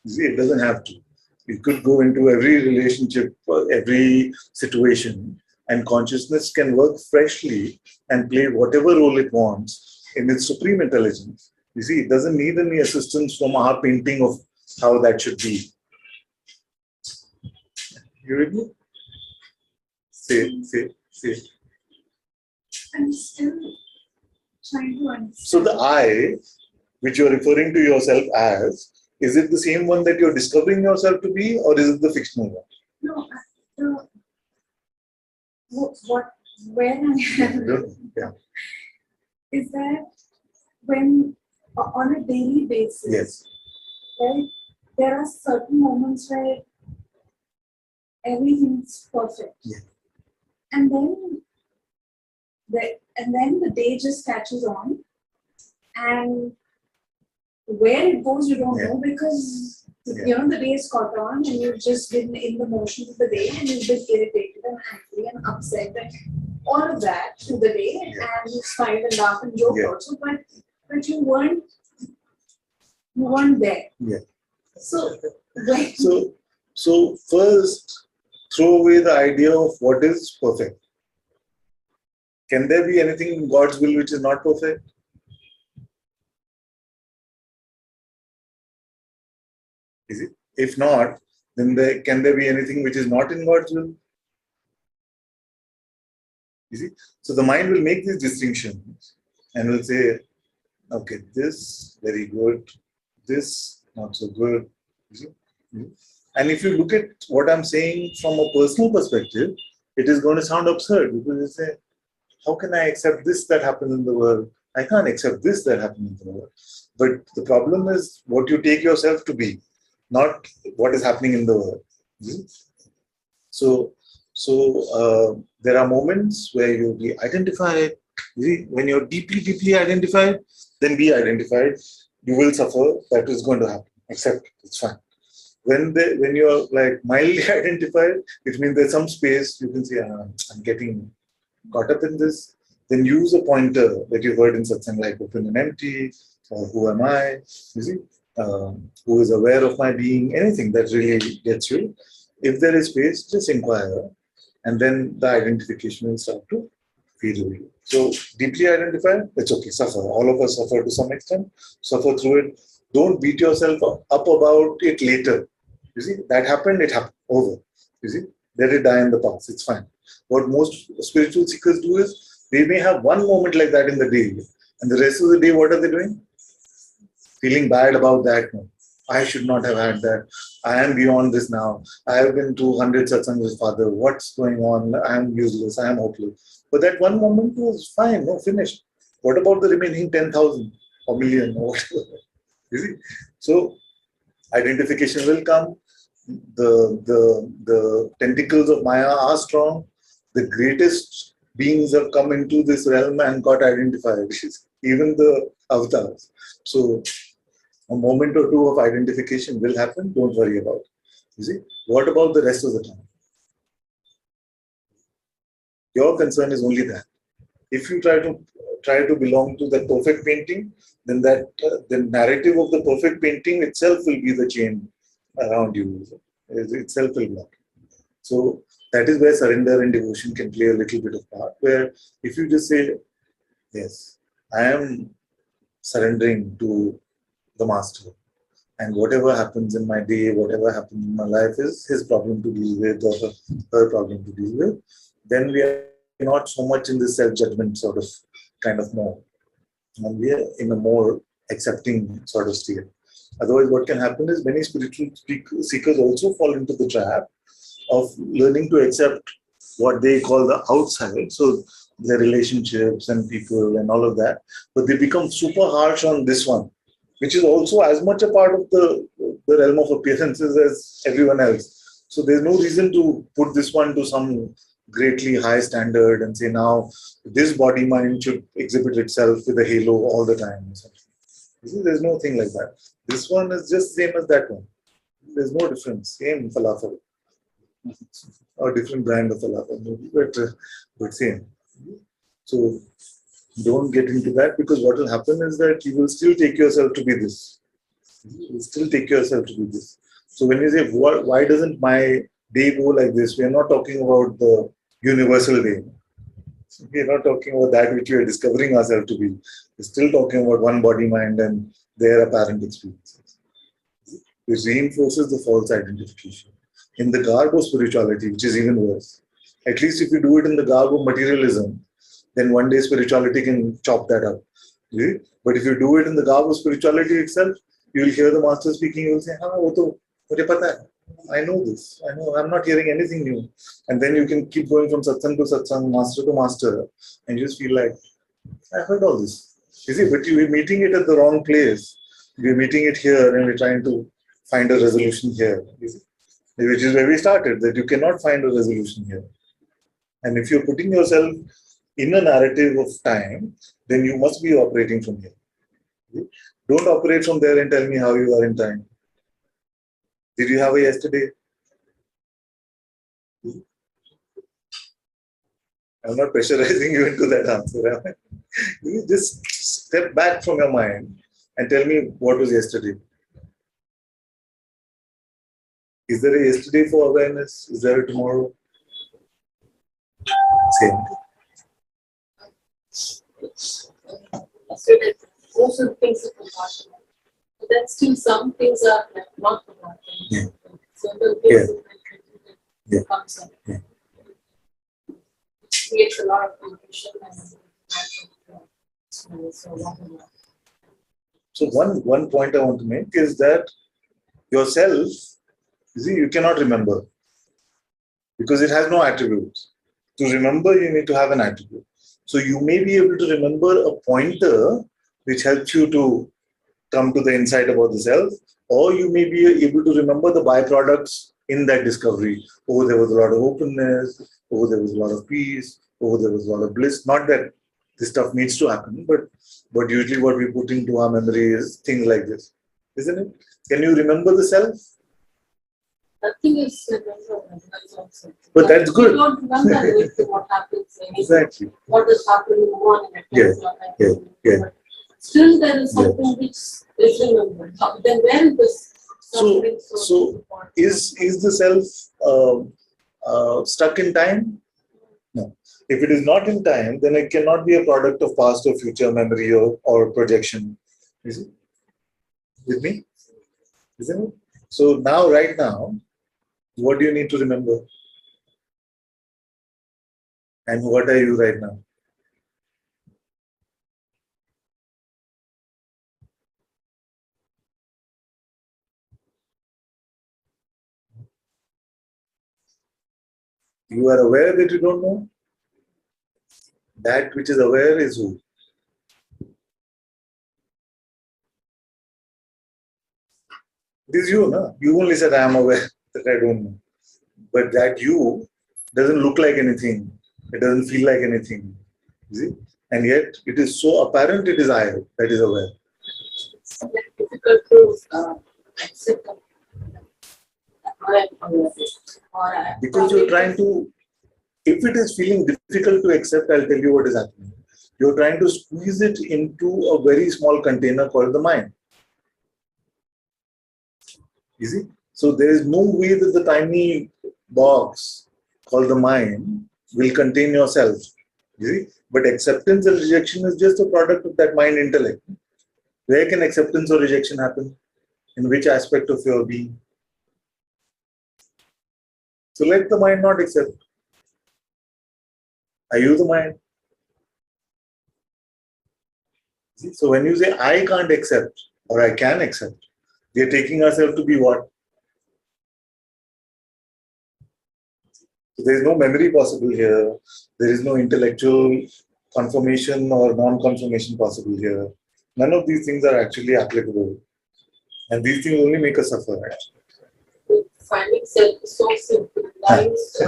A: You see, it doesn't have to. It could go into every relationship, every situation, and consciousness can work freshly and play whatever role it wants in its supreme intelligence. You see, it doesn't need any assistance from our painting of how that should be. You with me? Say.
G: I'm still trying to understand.
A: So the I, which you're referring to yourself as, is it the same one that you're discovering yourself to be, or is it the fictional one?
G: No, where I am is that when on a daily basis,
A: yes,
G: right, there are certain moments where everything's perfect, and then the day just catches on, and where it goes you don't know, because you know the day is caught on and you've just been in the motions of the day and you've been irritated and angry and upset and all of that through the day, and you smiled and laughed and joked also, but you weren't there.
A: So first throw away the idea of what is perfect. Can there be anything in God's will which is not perfect? Is it? If not, then can there be anything which is not in God's will? You see? So the mind will make these distinctions and will say, Okay, this, very good. This, not so good. You see? And if you look at what I'm saying from a personal perspective, it is going to sound absurd because you say, how can I accept this that happens in the world? I can't accept this that happens in the world. But the problem is what you take yourself to be, not what is happening in the world. So, there are moments where you'll be identified. When you're deeply, deeply identified, then be identified. You will suffer. That is going to happen. Accept. It's fine. When you're like mildly identified, it means there's some space. You can say, I'm getting caught up in this. Then use a pointer that you heard in Satsang, like open and empty, or who am I? You see, who is aware of my being? Anything that really gets you. If there is space, just inquire, and then the identification will start to fade away. So deeply identify, it's okay, suffer. All of us suffer to some extent, suffer through it. Don't beat yourself up about it later. You see, that happened, it happened, over. You see, let it die in the past, it's fine. What most spiritual seekers do is, they may have one moment like that in the day, and the rest of the day, what are they doing? Feeling bad about that. No, I should not have had that. I am beyond this now. I have been to 100 satsangs with Father. What's going on? I am useless. I am hopeless. But that one moment was fine. No, finished. What about the remaining 10,000 or million or whatever? You see? So identification will come. The tentacles of Maya are strong. The greatest beings have come into this realm and got identified. Even the avatars. So a moment or two of identification will happen. Don't worry about it. You see, what about the rest of the time? Your concern is only that. If you try to belong to that perfect painting, then the narrative of the perfect painting itself will be the chain around you. It itself will block. So that is where surrender and devotion can play a little bit of part. Where if you just say, yes, I am surrendering to the master. And whatever happens in my day, whatever happens in my life is his problem to deal with or her problem to deal with. Then we are not so much in this self-judgment sort of kind of mode. And we are in a more accepting sort of state. Otherwise, what can happen is many spiritual seekers also fall into the trap of learning to accept what they call the outside. So their relationships and people and all of that. But they become super harsh on this one, which is also as much a part of the realm of appearances as everyone else. So there's no reason to put this one to some greatly high standard and say now this body mind should exhibit itself with a halo all the time. You see, there's no thing like that. This one is just same as that one. There's no difference. Same falafel. Or different brand of falafel, maybe, but same. So don't get into that, because what will happen is that you will still take yourself to be this. You will still take yourself to be this. So when you say, why doesn't my day go like this? We are not talking about the universal day. We are not talking about that which we are discovering ourselves to be. We're still talking about one body, mind, and their apparent experiences. Which reinforces the false identification. In the garb of spirituality, which is even worse. At least if you do it in the garb of materialism, then one day spirituality can chop that up. Okay? But if you do it in the garb of spirituality itself, you will hear the master speaking, you will say, I know this. I know, I'm not hearing anything new. And then you can keep going from satsang to satsang, master to master, and you just feel like, I heard all this. You see, but you're meeting it at the wrong place. We're meeting it here and we're trying to find a resolution here. You see? Which is where we started, that you cannot find a resolution here. And if you're putting yourself in a narrative of time, then you must be operating from here. Don't operate from there and tell me how you are in time. Did you have a yesterday? I'm not pressurizing you into that answer. You just step back from your mind and tell me what was yesterday. Is there a yesterday for awareness? Is there a tomorrow? Same.
N: So that most of the things are forgotten. But then still some things are not forgotten.
A: Yeah.
N: So the things that comes up.
A: Yeah.
N: It creates a lot of confusion and so whatever.
A: So one point I want to make is that yourself, you see, you cannot remember because it has no attributes. To remember, you need to have an attribute. So you may be able to remember a pointer which helps you to come to the insight about the self, or you may be able to remember the byproducts in that discovery. Oh, there was a lot of openness. Oh, there was a lot of peace. Oh, there was a lot of bliss. Not that this stuff needs to happen, but usually what we put into our memory is things like this, isn't it? Can you remember the self?
N: Nothing is remembered.
A: But that's good.
N: You don't remember anything, what happens,
A: Exactly.
N: what has happened in the morning.
A: Yes. Yes. Yes.
N: Still, there is something which is remembered. Then where is this?
A: So is the self stuck in time? No. If it is not in time, then it cannot be a product of past or future memory or projection. Is it? With me? Isn't it? So now, right now, what do you need to remember? And what are you right now? You are aware that you don't know? That which is aware is who? It is you, no? You only said I am aware that I don't know. But that you doesn't look like anything. It doesn't feel like anything. You see? And yet it is so apparent it is I that is aware.
N: It's difficult to accept that I am aware.
A: Because you're trying to, if it is feeling difficult to accept, I'll tell you what is happening. You're trying to squeeze it into a very small container called the mind. You see? So there is no way that the tiny box called the mind will contain yourself. You see? But acceptance and rejection is just a product of that mind intellect. Where can acceptance or rejection happen? In which aspect of your being? So let the mind not accept. Are you the mind? See? So when you say I can't accept or I can accept, we are taking ourselves to be what? So there is no memory possible here. There is no intellectual confirmation or non-confirmation possible here. None of these things are actually applicable. And these things only make us suffer.
N: Finding self is so simple. Lies,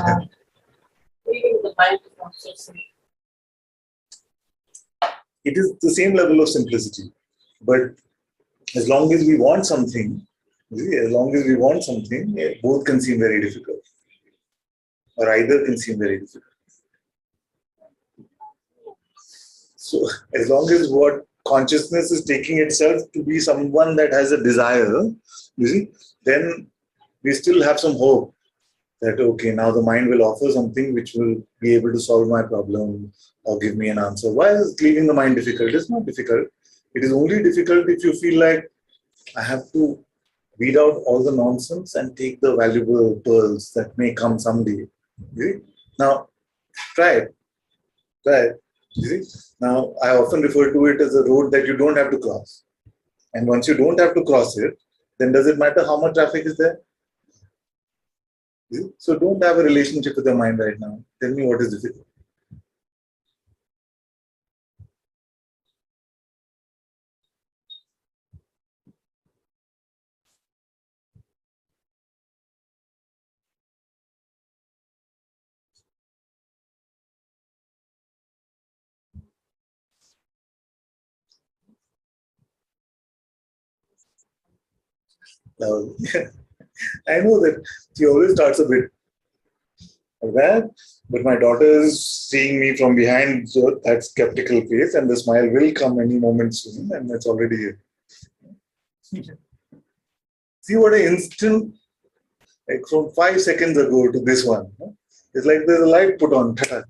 N: leaving the mind is not so simple.
A: It is the same level of simplicity. But as long as we want something, both can seem very difficult. Or either can seem very difficult. So as long as what consciousness is taking itself to be someone that has a desire, you see, then we still have some hope that, okay, now the mind will offer something which will be able to solve my problem or give me an answer. Why is leaving the mind difficult? It's not difficult. It is only difficult if you feel like I have to weed out all the nonsense and take the valuable pearls that may come someday. Okay? Now, try it. Try it. You see? Now, I often refer to it as a road that you don't have to cross. And once you don't have to cross it, then does it matter how much traffic is there? You see? So don't have a relationship with your mind right now. Tell me what is difficult. Now, I know that she always starts a bit like that, but my daughter is seeing me from behind that skeptical face, and the smile will come any moment soon, and it's already here. See what an instant, like from 5 seconds ago to this one. It's like there's a light put on. Ta-ta.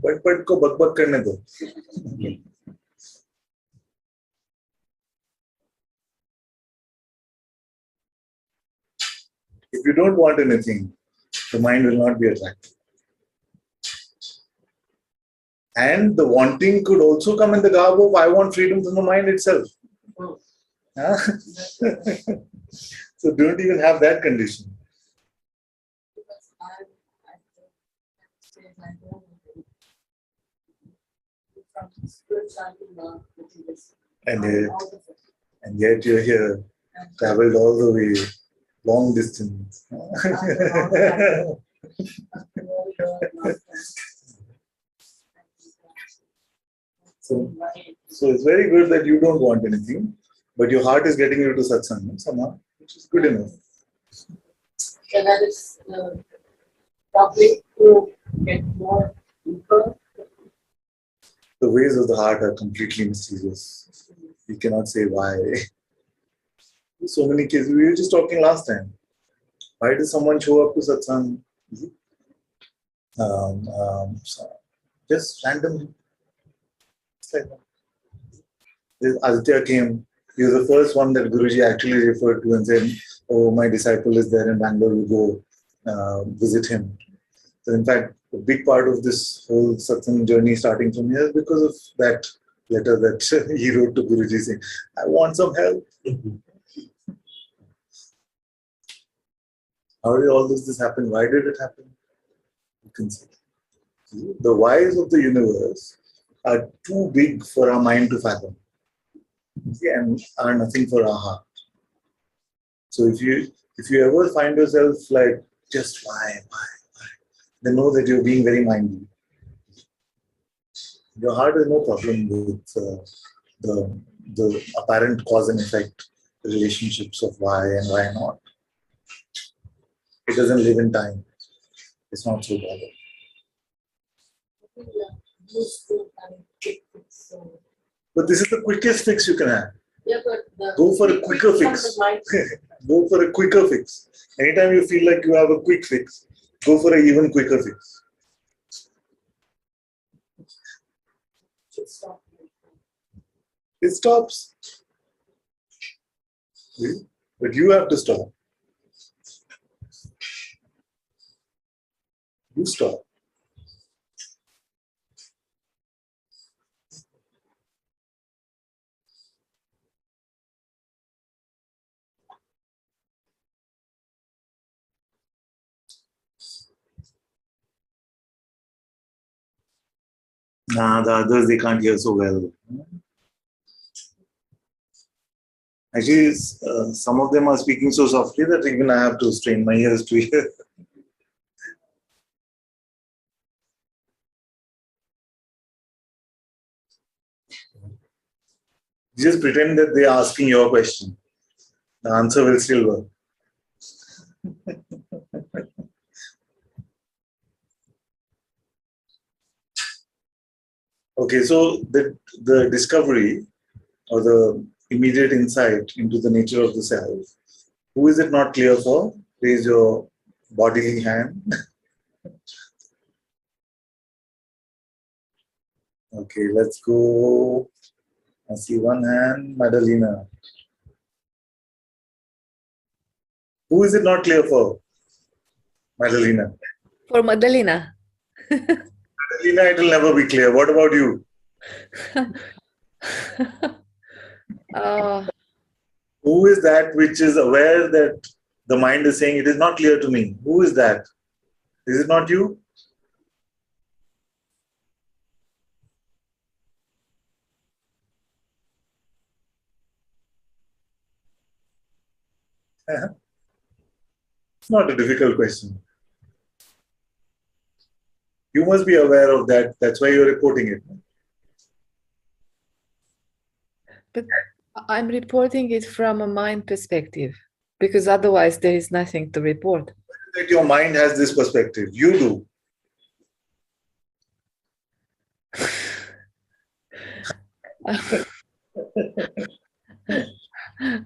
A: But को बक करने दो. If you don't want anything, the mind will not be attracted. And the wanting could also come in the garb of I want freedom from the mind itself. Huh? So don't even have that condition. And yet you're here, traveled all the way, long distance. So it's very good that you don't want anything, but your heart is getting you to satsang somehow, which is good enough.
N: So that is the topic to get more deeper.
A: The ways of the heart are completely mysterious. You cannot say why. So many cases, we were just talking last time. Why does someone show up to satsang? Just randomly. It's like that. This Aditya came. He was the first one that Guruji actually referred to and said, "Oh, my disciple is there in Bangalore. We go visit him." So, in fact, a big part of this whole satsang journey starting from here is because of that letter that he wrote to Guruji saying, "I want some help." How did all this happen? Why did it happen? You can see. The whys of the universe are too big for our mind to fathom, and are nothing for our heart. So if you ever find yourself like just why, then know that you're being very mindful. Your heart has no problem with the apparent cause and effect relationships of why and why not. It doesn't live in time. It's not so bothered. But this is the quickest fix you can have.
N: Yeah, but
A: Go for a quicker fix. Go for a quicker fix. Anytime you feel like you have a quick fix, go for an even quicker fix. It stops. See? But you have to stop. You stop. Nah, the others, they can't hear so well. Actually, some of them are speaking so softly that even I have to strain my ears to hear. Just pretend that they are asking your question. The answer will still work. Okay, so the discovery or the immediate insight into the nature of the self, who is it not clear for? Raise your bodily hand. Okay, let's go. I see one hand, Madalena. Who is it not clear for? Madalena.
O: For Madalena.
A: Madalena, it will never be clear. What about you? Who is that which is aware that the mind is saying it is not clear to me? Who is that? Is it not you? It's not a difficult question. You must be aware of that. That's why you're reporting it.
O: But I'm reporting it from a mind perspective, because otherwise there is nothing to report.
A: That your mind has this perspective. You do.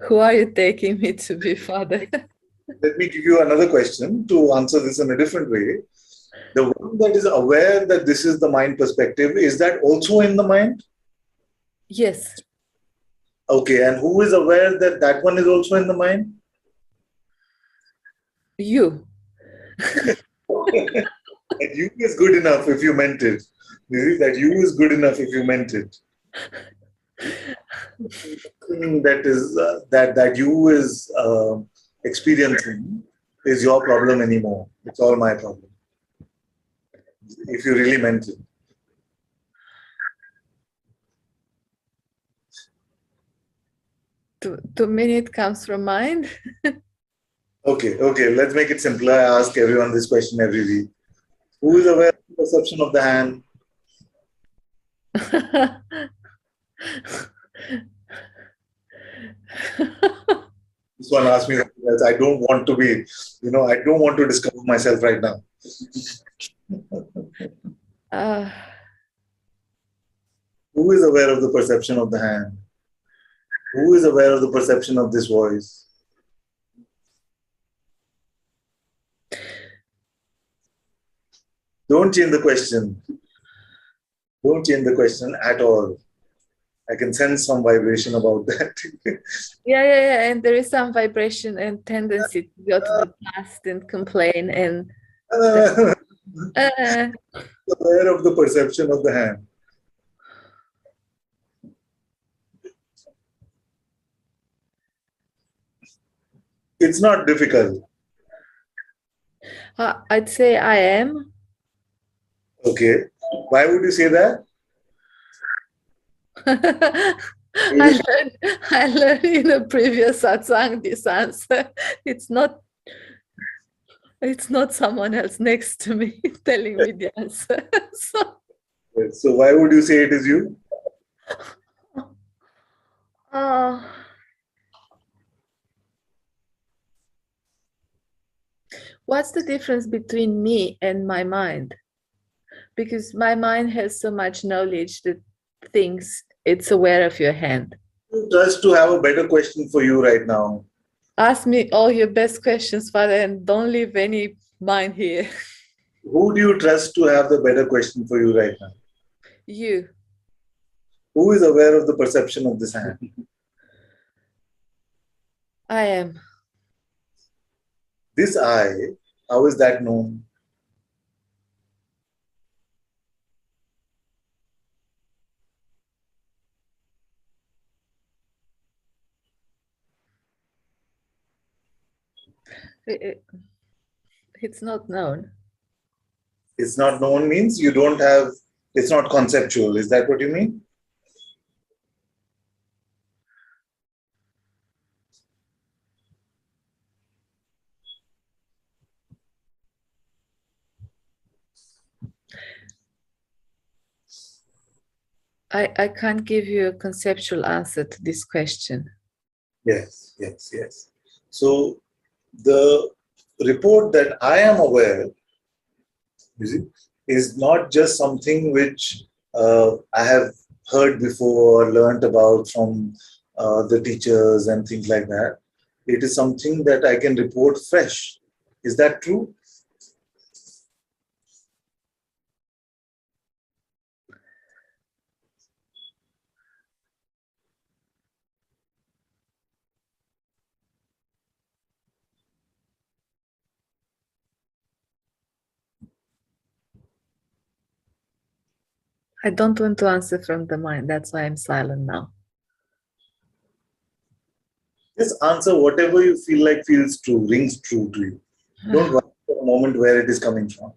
O: Who are you taking me to be, Father?
A: Let me give you another question to answer this in a different way. The one that is aware that this is the mind perspective, is that also in the mind?
O: Yes.
A: Okay, and who is aware that that one is also in the mind?
O: You.
A: That you is good enough if you meant it. That you is good enough if you meant it. That is that you is experiencing is your problem anymore. It's all my problem. If you really meant it.
O: To me, it comes from mind.
A: Okay, let's make it simpler. I ask everyone this question every week. Who is aware of the perception of the hand? This one asked me something else. I don't want to be, I don't want to discover myself right now. Who is aware of the perception of the hand? Who is aware of the perception of this voice? Don't change the question. Don't change the question at all. I can sense some vibration about that.
O: Yeah. And there is some vibration and tendency to go to the past and complain and.
A: Aware of the perception of the hand. It's not difficult.
O: I'd say I am.
A: Okay. Why would you say that?
O: I learned in a previous satsang this answer. It's not someone else next to me telling me the answer.
A: So why would you say it is you?
O: What's the difference between me and my mind? Because my mind has so much knowledge that thinks it's aware of your hand.
A: Just to have a better question for you right now.
O: Ask me all your best questions, Father, and don't leave any mind here.
A: Who do you trust to have the better question for you right now?
O: You.
A: Who is aware of the perception of this hand?
O: I am.
A: This I, how is that known?
O: It's not known.
A: It's not known means you don't have, it's not conceptual. Is that what you mean?
O: I can't give you a conceptual answer to this question.
A: Yes. So the report that I am aware, you see, is not just something which I have heard before or learnt about from the teachers and things like that. It is something that I can report fresh. Is that true?
O: I don't want to answer from the mind. That's why I'm silent now.
A: Just answer whatever you feel like feels true, rings true to you. Don't worry for a moment where it is coming from.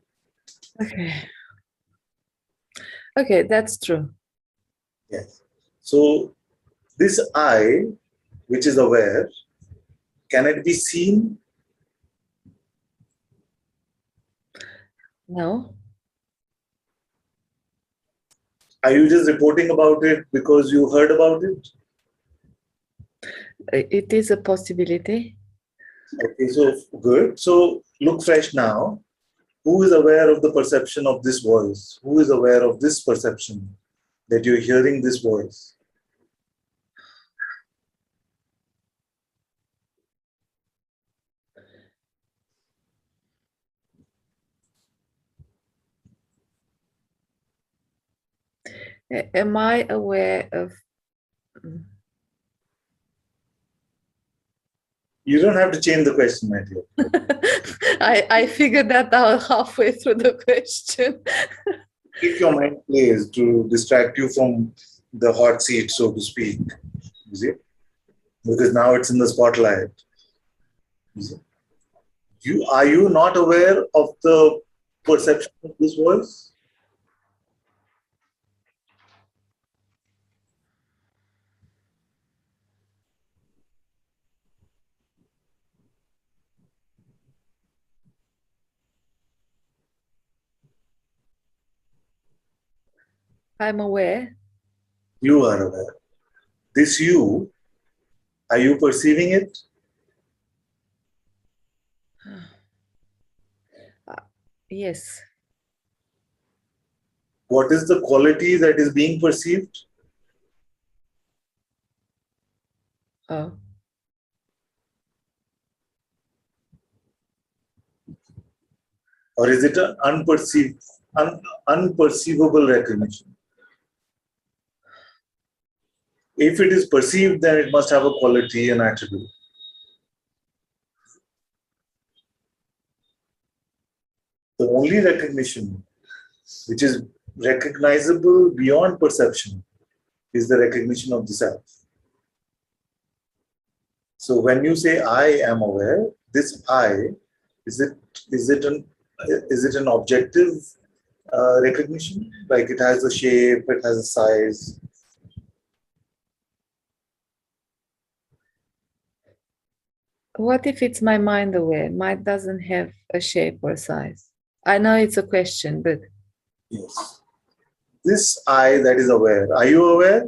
O: Okay, that's true.
A: Yes. So this I, which is aware, can it be seen?
O: No.
A: Are you just reporting about it because you heard about it?
O: It is a possibility.
A: Okay, so good. So look fresh now. Who is aware of the perception of this voice? Who is aware of this perception that you're hearing this voice?
O: Am I aware of
A: You don't have to change the question, my dear.
O: I figured that out halfway through the question.
A: If your mind plays to distract you from the hot seat, so to speak, you see, because now it's in the spotlight. You see? Are you not aware of the perception of this voice?
O: I'm aware.
A: You are aware. This you, are you perceiving it?
O: Yes.
A: What is the quality that is being perceived?
O: Oh.
A: Or is it an unperceivable recognition? If it is perceived, then it must have a quality and attribute. The only recognition which is recognizable beyond perception is the recognition of the self. So when you say I am aware, this I, is it an objective recognition? Like it has a shape, it has a size.
O: What if it's my mind aware? Mind doesn't have a shape or size. I know it's a question, but
A: Yes. This I that is aware, are you aware?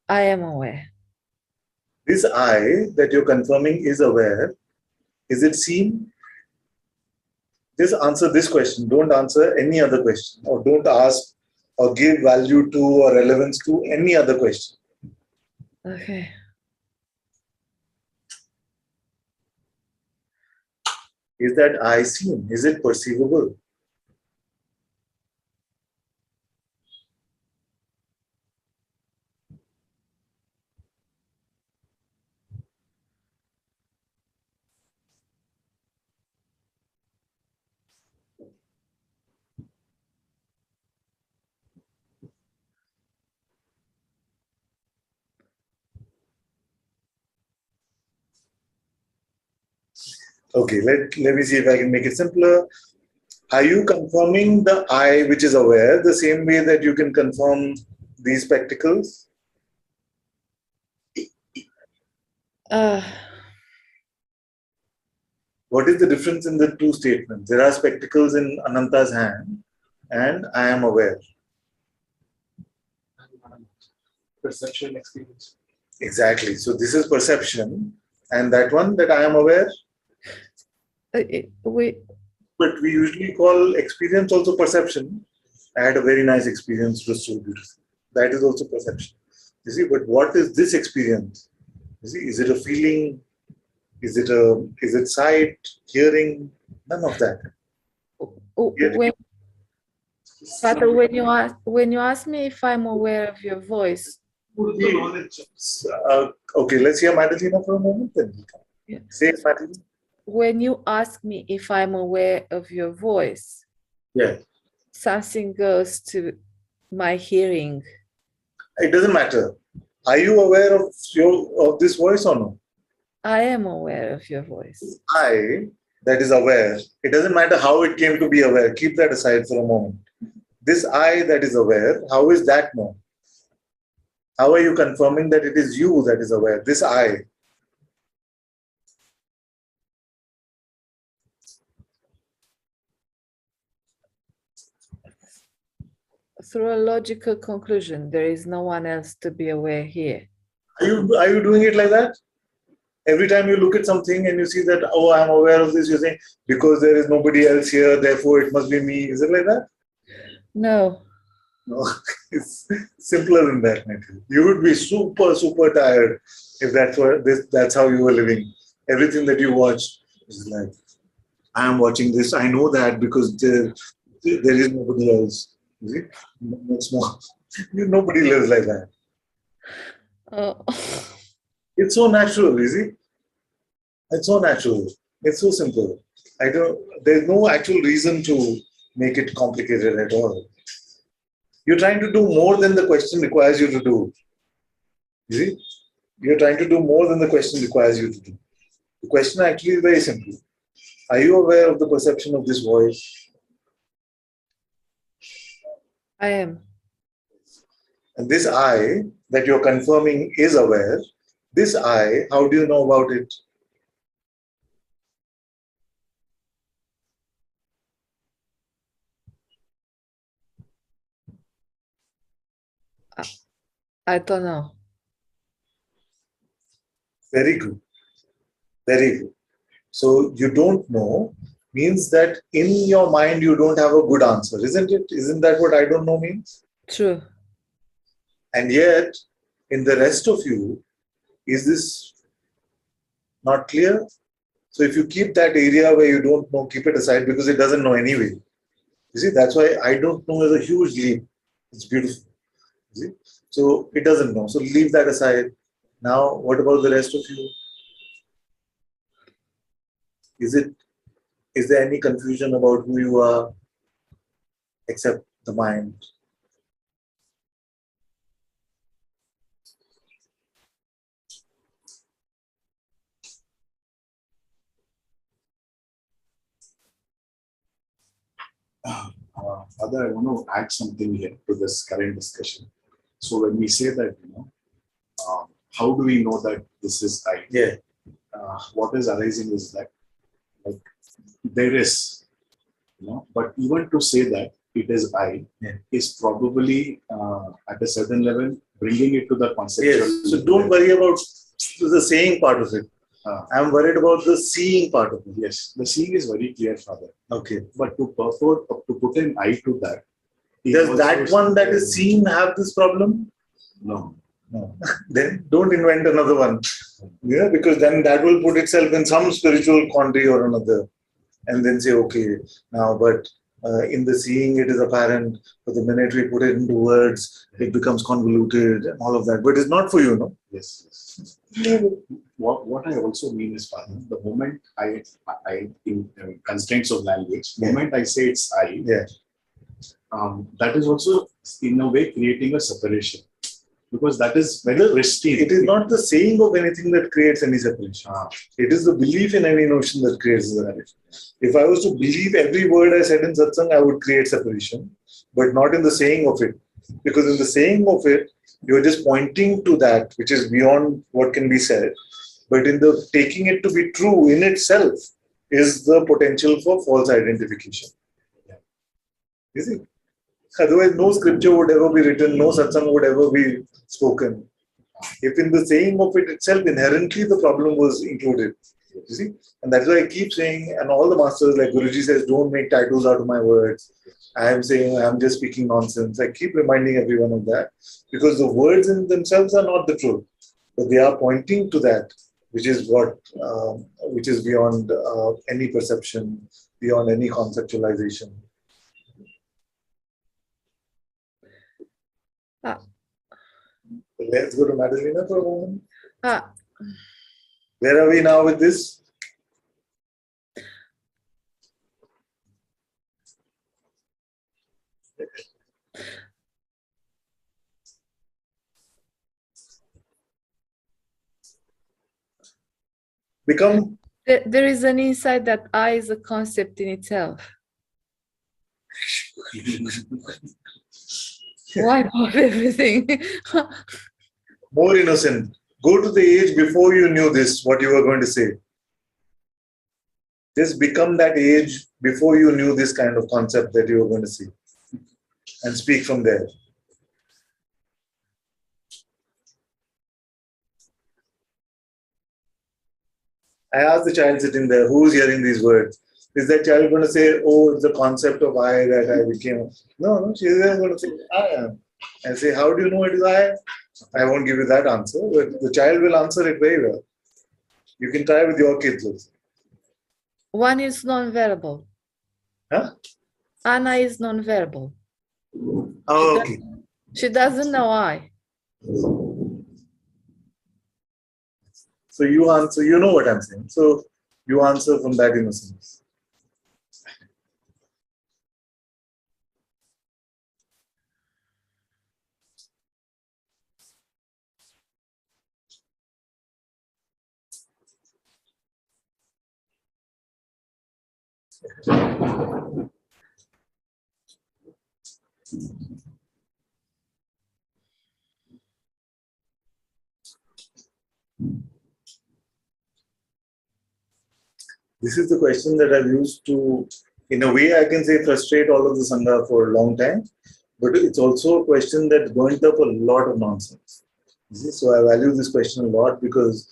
O: I am aware.
A: This I that you're confirming is aware, is it seen? Just answer this question. Don't answer any other question, or don't ask or give value to or relevance to any other question.
O: Okay.
A: Is that I seen? Is it perceivable? Okay, let me see if I can make it simpler. Are you confirming the I which is aware the same way that you can confirm these spectacles? What is the difference in the two statements? There are spectacles in Ananta's hand, and I am aware.
K: Perception, experience.
A: Exactly. So this is perception, and that one that I am aware. But we usually call experience also perception. I had a very nice experience, it was so beautiful. That is also perception. You see, but what is this experience? You see, is it a feeling? Is it sight, hearing? None of that.
O: Father, when you ask me if I'm aware of your voice.
A: Okay, let's hear Madalena for a moment then.
O: Yeah.
A: Say it, Madalena.
O: When you ask me if I'm aware of your voice,
A: yeah,
O: something goes to my hearing.
A: It doesn't matter. Are you aware of this voice or no?
O: I am aware of your voice.
A: I that is aware. It doesn't matter how it came to be aware. Keep that aside for a moment. This I that is aware, how is that known? How are you confirming that it is you that is aware? This I.
O: Through a logical conclusion, there is no one else to be aware here.
A: Are you doing it like that? Every time you look at something and you see that, oh, I'm aware of this, you're saying, because there is nobody else here, therefore it must be me. Is it like that?
O: No.
A: No, it's simpler than that, Nathan. You would be super, super tired if that's how you were living. Everything that you watch is like, I am watching this, I know that because there is nobody else. You see? It's not, nobody lives like that.
O: Oh.
A: It's so natural, you see? It's so natural. It's so simple. There's no actual reason to make it complicated at all. You're trying to do more than the question requires you to do. You see? You're trying to do more than the question requires you to do. The question actually is very simple. Are you aware of the perception of this voice?
O: I am.
A: And this I that you're confirming is aware. This I, how do you know about it?
O: I don't know.
A: Very good. Very good. So you don't know means that in your mind you don't have a good answer, isn't it? Isn't that what I don't know means?
O: True.
A: And yet, in the rest of you, is this not clear? So if you keep that area where you don't know, keep it aside because it doesn't know anyway. You see, that's why I don't know is a huge leap. It's beautiful. You see? So it doesn't know. So leave that aside. Now, what about the rest of you? Is there any confusion about who you are except the mind?
K: Father, I want to add something here to this current discussion. So when we say that, how do we know that this is I?
A: Yeah.
K: What is arising is that, like, there is, but even to say that it is I is probably at a certain level bringing it to the conceptual.
A: Yes. So don't worry about the saying part of it. I'm worried about the seeing part of it.
K: Yes, the seeing is very clear, Father.
A: Okay.
K: But to put an I to that.
A: Does that one that is seen have this problem?
K: No.
A: No. Then don't invent another one. Yeah, because then that will put itself in some spiritual quandary or another. And then say, okay, now, but in the seeing it is apparent, but the minute we put it into words, it becomes convoluted and all of that. But it's not for you, no?
K: Yes. What I also mean is, Father, the moment I in constraints of language, the moment I say it's I, that is also in a way creating a separation. Because that is very pristine.
A: It is not the saying of anything that creates any separation. It is the belief in any notion that creates the separation. If I was to believe every word I said in Satsang, I would create separation, but not in the saying of it. Because in the saying of it, you're just pointing to that which is beyond what can be said. But in the taking it to be true in itself is the potential for false identification. You see? Otherwise, no scripture would ever be written, no satsang would ever be spoken. If in the saying of it itself, inherently the problem was included. You see? And that's why I keep saying, and all the masters, like Guruji says, don't make titles out of my words. I am saying, I'm just speaking nonsense. I keep reminding everyone of that. Because the words in themselves are not the truth. But they are pointing to that, which is which is beyond any perception, beyond any conceptualization. Let's go to Madalena for a moment. Where are we now with this? Become.
O: There is an insight that I is a concept in itself. Wipe off everything.
A: More innocent. Go to the age before you knew this, what you were going to say. Just become that age before you knew this kind of concept that you were going to see. And speak from there. I asked the child sitting there, who's hearing these words? Is that child going to say, oh, it's the concept of I that I became? No, she's going to say, I am. And say, how do you know it is I? I won't give you that answer, but the child will answer it very well. You can try with your kids also.
O: One is non-verbal.
A: Huh?
O: Anna is non-verbal.
A: Oh, okay.
O: She doesn't know I.
A: So you answer, you know what I'm saying. So you answer from that innocence. This is the question that I've used to, in a way, I can say frustrate all of the Sangha for a long time, but it's also a question that's burnt up a lot of nonsense. So I value this question a lot because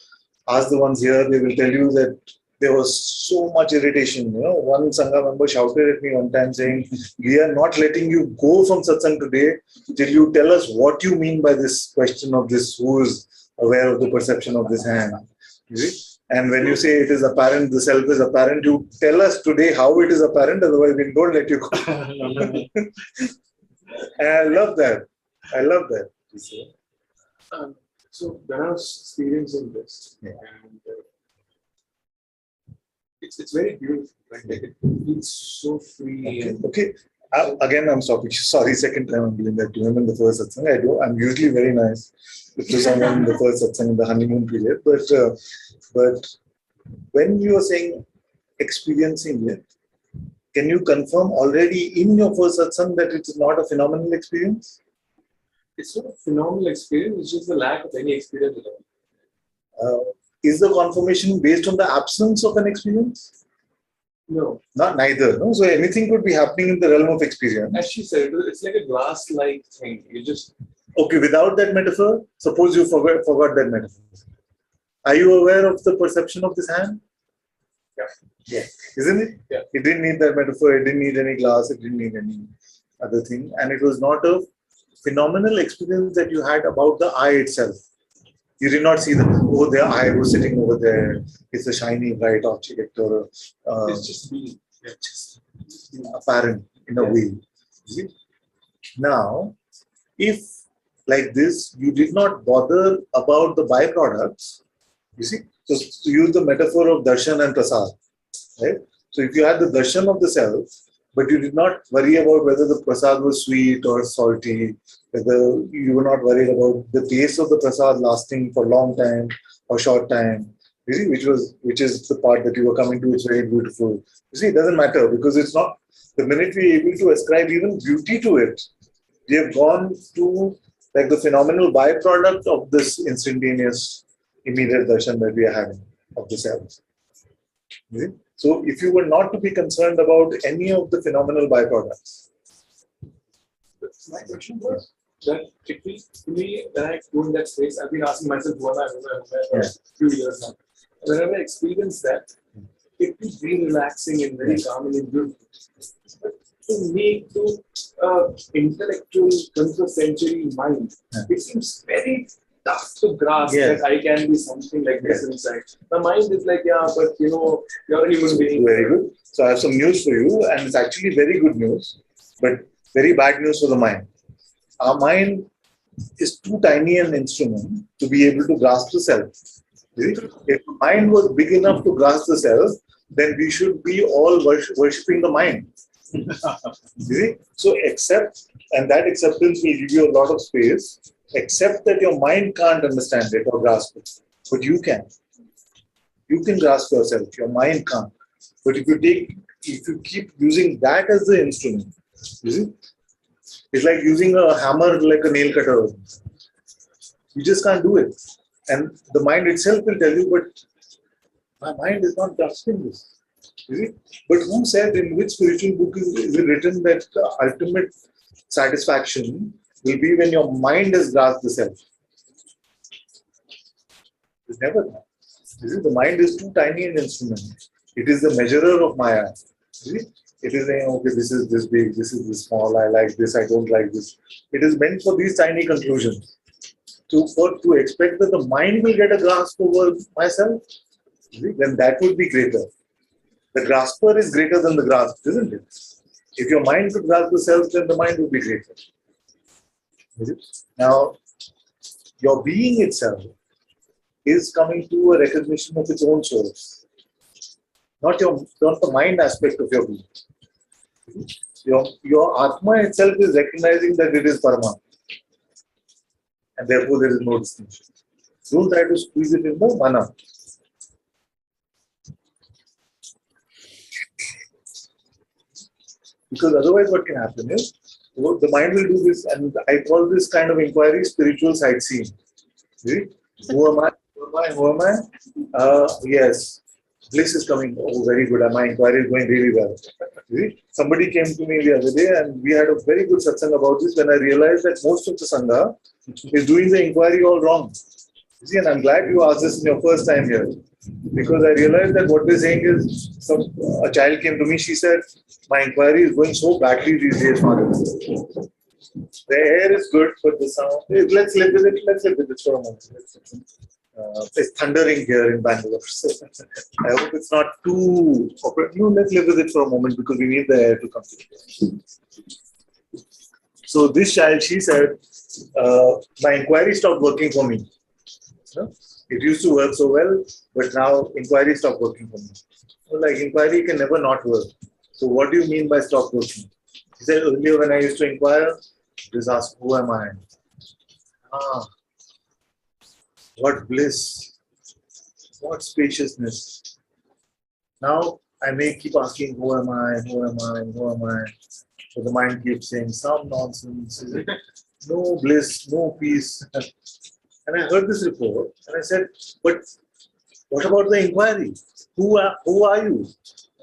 A: ask the ones here, they will tell you that there was so much irritation. You know, one Sangha member shouted at me one time saying, "We are not letting you go from Satsang today till you tell us what you mean by this question of this, who is aware of the perception of this hand." You see? And when you say it is apparent, the self is apparent, you tell us today how it is apparent, otherwise we don't let you go. And I love that. I love that.
K: So when I was experiencing this, and it's very beautiful, right? Like it feels so free.
A: Okay.
K: And
A: Okay. Again, I'm stopping. Sorry, second time I'm doing that to him in the first satsang. I'm usually very nice to someone in the first satsang in the honeymoon period. But when you are saying experiencing it, can you confirm already in your first satsang that it is not a phenomenal experience?
K: it's not a phenomenal experience, it's just the lack of any experience at all.
A: Is the confirmation based on the absence of an experience?
K: No.
A: Not neither. No? So anything could be happening in the realm of experience.
K: As she said, it's like a glass-like thing. You just
A: Okay, without that metaphor, suppose you forgot that metaphor. Are you aware of the perception of this hand? Yeah. Isn't it?
K: Yeah.
A: It didn't need that metaphor, it didn't need any glass, it didn't need any other thing. And it was not a phenomenal experience that you had about the eye itself. You did not see the eye was sitting over there. It's a shiny, bright object, or
K: it's just being.
A: Yeah, just apparent in a way. See? Now, if like this, you did not bother about the byproducts, you see, so to use the metaphor of darshan and prasad, right? So if you had the darshan of the self, but you did not worry about whether the prasad was sweet or salty, whether you were not worried about the taste of the prasad lasting for long time or short time, you see, which is the part that you were coming to, it's very beautiful. You see, it doesn't matter because it's not, the minute we're able to ascribe even beauty to it, we have gone to like the phenomenal byproduct of this instantaneous immediate darshan that we are having of the self. You see? So if you were not to be concerned about any of the phenomenal byproducts.
K: My question was that typically when I go in that space, I've been asking myself what I remember for a few years now. Whenever I experience that, it is very relaxing and very calming and good. But to me, to intellectual 21st century mind, it seems very tough to grasp that I can be something like this inside. My mind is like, yeah, but you know, you're a human being.
A: Very good. So I have some news for you, and it's actually very good news, but very bad news for the mind. Our mind is too tiny an instrument to be able to grasp the self. If the mind was big enough to grasp the self, then we should be all worshipping the mind. See? So accept, and that acceptance will give you a lot of space. Accept that your mind can't understand it or grasp it, but you can. You can grasp yourself. Your mind can't. But if you keep using that as the instrument, you see, it's like using a hammer like a nail cutter. You just can't do it. And the mind itself will tell you, but my mind is not grasping this. You see? But who said, in which spiritual book is it written that the ultimate satisfaction will be when your mind has grasped the self? It's never that. You see, the mind is too tiny an instrument. It is the measurer of Maya. See? It is saying, okay, this is this big, this is this small, I like this, I don't like this. It is meant for these tiny conclusions. To expect that the mind will get a grasp over myself, then that would be greater. The grasper is greater than the grasp, isn't it? If your mind could grasp the self, then the mind would be greater. Now, your being itself is coming to a recognition of its own source, not the mind aspect of your being. Your Atma itself is recognizing that it is Parama, and therefore there is no distinction. Don't try to squeeze it in the mana. Because otherwise what can happen is, the mind will do this, and I call this kind of inquiry spiritual sightseeing. See? Who am I? Who am I? Who am I? Yes, bliss is coming. Oh, very good. My inquiry is going really well. See? Somebody came to me the other day, and we had a very good satsang about this when I realized that most of the Sangha is doing the inquiry all wrong. See, and I'm glad you asked this in your first time here, because I realized that what they're saying is, a child came to me, she said, my inquiry is going so badly these days, father. The air is good, but the sound, let's live with it for a moment. It's thundering here in Bangalore. So I hope it's not too operative. No, let's live with it for a moment because we need the air to come. So this child, she said, my inquiry stopped working for me. It used to work so well, but now inquiry stopped working for me. So like inquiry can never not work. So what do you mean by stop working? He said earlier when I used to inquire, just ask, who am I? What bliss, what spaciousness. Now I may keep asking, who am I, who am I, who am I? So the mind keeps saying some nonsense, no bliss, no peace. And I heard this report and I said, but what about the inquiry? Who are you?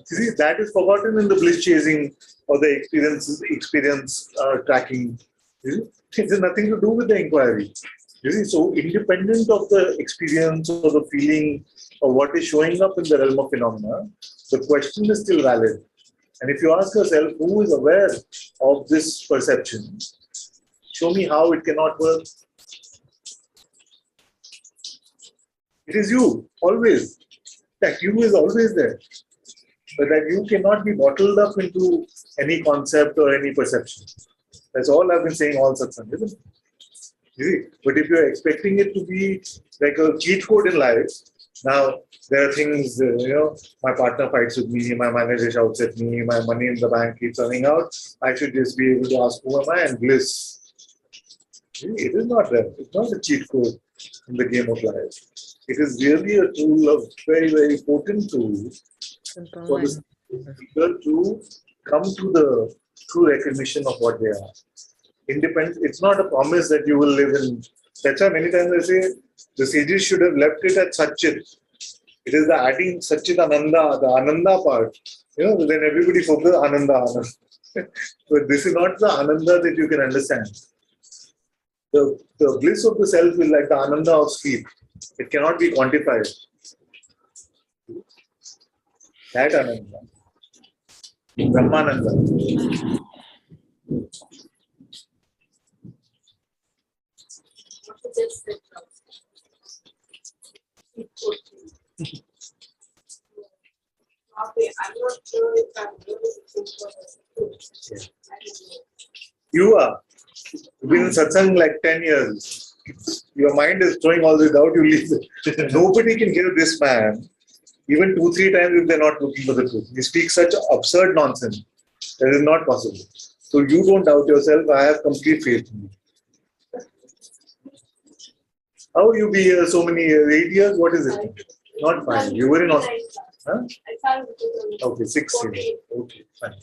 A: See, that is forgotten in the bliss chasing or the experience tracking. It has nothing to do with the inquiry. You see, so independent of the experience or the feeling or what is showing up in the realm of phenomena, the question is still valid. And if you ask yourself, who is aware of this perception? Show me how it cannot work. It is you, always. That you is always there. But that you cannot be bottled up into any concept or any perception. That's all I've been saying all satsang, isn't it? You see? But if you're expecting it to be like a cheat code in life, now there are things, my partner fights with me, my manager shouts at me, my money in the bank keeps running out, I should just be able to ask, who am I? And bliss. It is not there. It's not a cheat code in the game of life. It is really a tool, a very, very potent tool for the speaker to come to the true recognition of what they are. Independent. It's not a promise that you will live in. That's why many times I say the sages should have left it at Satchit. It is the adding Satchit Ananda, the Ananta-Part. Then everybody focuses Ananda. But this is not the Ananda that you can understand. The bliss of the self is like the Ananda of sleep. It cannot be quantified. That Ananda. Brahmananda.
N: I'm not sure if I'm really
A: You are. You've been in satsang like 10 years. Your mind is throwing all this out, you leave it. Nobody can hear this man, even 2-3 times if they're not looking for the truth. He speaks such absurd nonsense. That is not possible. So you don't doubt yourself. I have complete faith in you. How will you be here so many years? 8 years? What is it? Not 5. You were in Australia. Huh? Okay, 6 years. Okay, fine.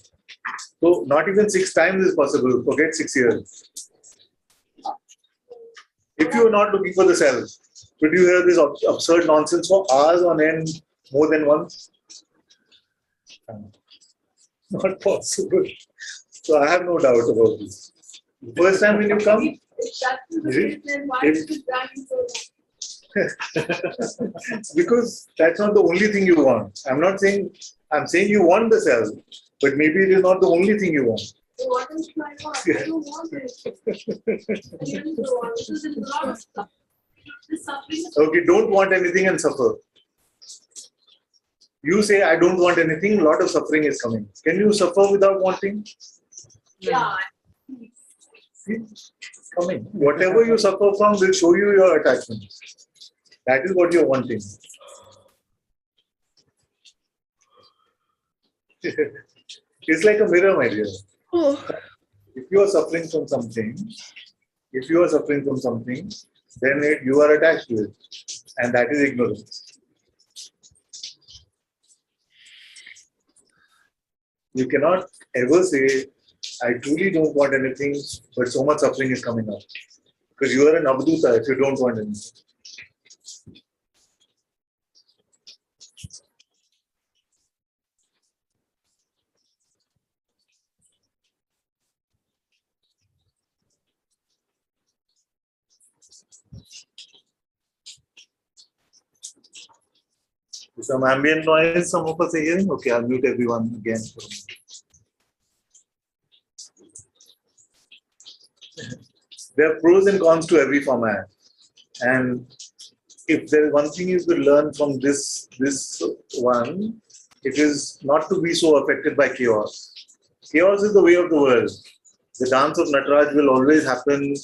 A: So not even 6 times is possible. Forget 6 years. If you are not looking for the self, could you hear this absurd nonsense for hours on end, more than once? Not possible. So I have no doubt about this. First time when you come, because that's not the only thing you want. I'm saying you want the self, but maybe it is not the only thing you want.
N: What is my God? I don't want it. I really don't want it. There's a lot of stuff.
A: Okay, don't want anything and suffer. You say, I don't want anything, a lot of suffering is coming. Can you suffer without wanting?
N: Yeah.
A: See, it's coming. Whatever you suffer from will show you your attachment. That is what you're wanting. It's like a mirror, my dear. If you are suffering from something, then you are attached to it. And that is ignorance. You cannot ever say, I truly don't want anything, but so much suffering is coming up. Because you are an Abduta if you don't want anything. Some ambient noise, some of us are hearing. Okay, I'll mute everyone again. There are pros and cons to every format. And if there is one thing you could learn from this one, it is not to be so affected by chaos. Chaos is the way of the world. The dance of Nataraj will always happen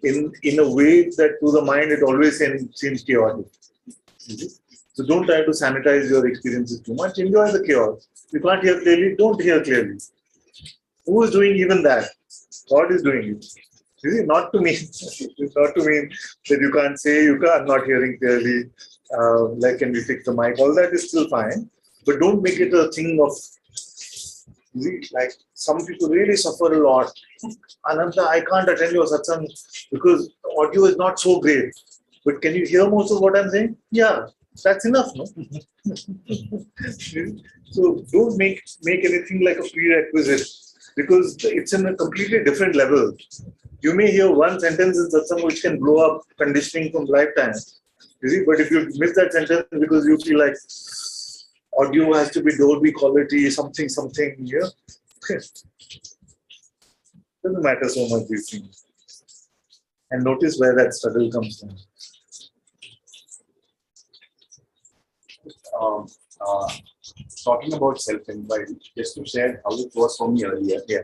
A: in a way that to the mind it always seems chaotic. So don't try to sanitize your experiences too much. Enjoy the chaos. You can't hear clearly, don't hear clearly. Who is doing even that? God is doing it. Not to mean, it's not to mean that you can't say I'm not hearing clearly. Like, can we fix the mic? All that is still fine. But don't make it a thing of, like, some people really suffer a lot. Ananta, I can't attend your satsang because audio is not so great. But can you hear most of what I'm saying? Yeah, that's enough, no? So don't make anything like a prerequisite because it's in a completely different level. You may hear one sentence in satsang which can blow up conditioning from lifetime. But if you miss that sentence because you feel like audio has to be Dolby quality, something, yeah. Doesn't matter so much these things. And notice where that struggle comes from.
K: Talking about self-inquiry, just to share how it was for me earlier.
A: Yeah.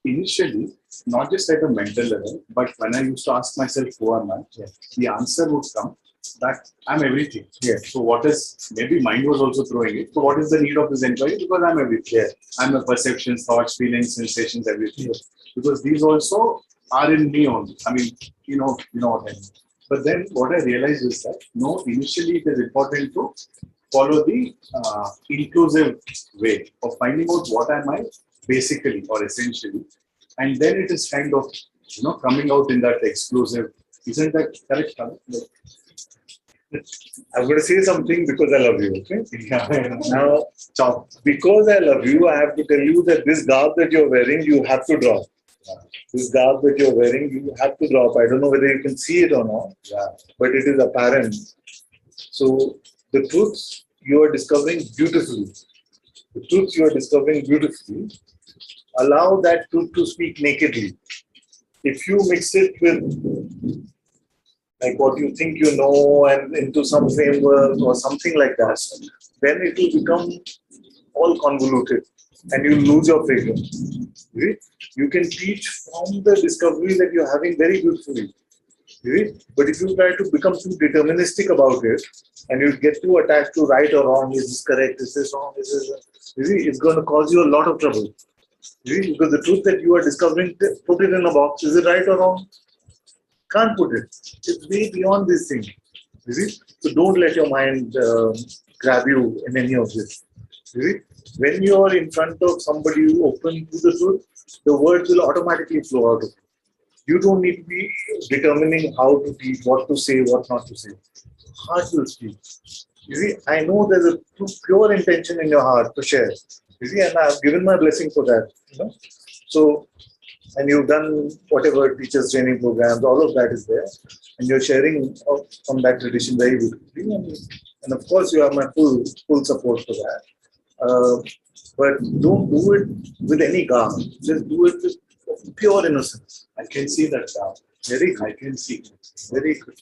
K: Initially, not just at a mental level, but when I used to ask myself who am I, the answer would come that I'm everything.
A: Yeah.
K: So what is, maybe mind was also throwing it. So what is the need of this inquiry? Because I'm everything.
A: Yeah.
K: I'm a perceptions, thoughts, feelings, sensations, everything. Yeah. Because these also are in me only. I mean, you know what I mean. But then what I realized is that no, initially it is important to follow the inclusive way of finding out what am I basically or essentially, and then it is kind of coming out in that exclusive. Isn't that correct?
A: I'm going to say something because I love you. Okay. Now, because I love you, I have to tell you that this garb that you're wearing, you have to drop. This garb that you're wearing, you have to drop. I don't know whether you can see it or not, but it is apparent. So the truths you are discovering beautifully. The truths you are discovering beautifully. Allow that truth to speak nakedly. If you mix it with like what you think you know and into some framework or something like that, then it will become all convoluted and you lose your fragrance. You can teach from the discovery that you're having very beautifully. But if you try to become too deterministic about it and you get too attached to right or wrong, is this correct, is this wrong, it's going to cause you a lot of trouble. Because the truth that you are discovering, put it in a box, is it right or wrong? Can't put it. It's way beyond this thing. So don't let your mind grab you in any of this. When you are in front of somebody who open to the truth, the words will automatically flow out of you. You don't need to be determining how to teach, what to say, what not to say. Heart will speak. I know there's a pure intention in your heart to share. And I've given my blessing for that. So, and you've done whatever teachers training programs, all of that is there. And you're sharing from that tradition very beautifully. And of course, you have my full support for that. But don't do it with any garb. Just do it with pure innocence.
K: I can see that garb.
A: Very good.
K: I can see.
A: Very good.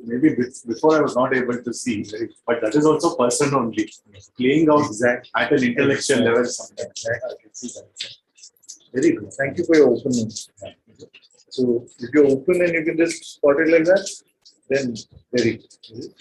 K: Maybe before I was not able to see, but that is also person only. Playing out at an intellectual level sometimes. I can see that.
A: Very good. Thank you for your openness. So if you're open and you can just spot it like that, then very good.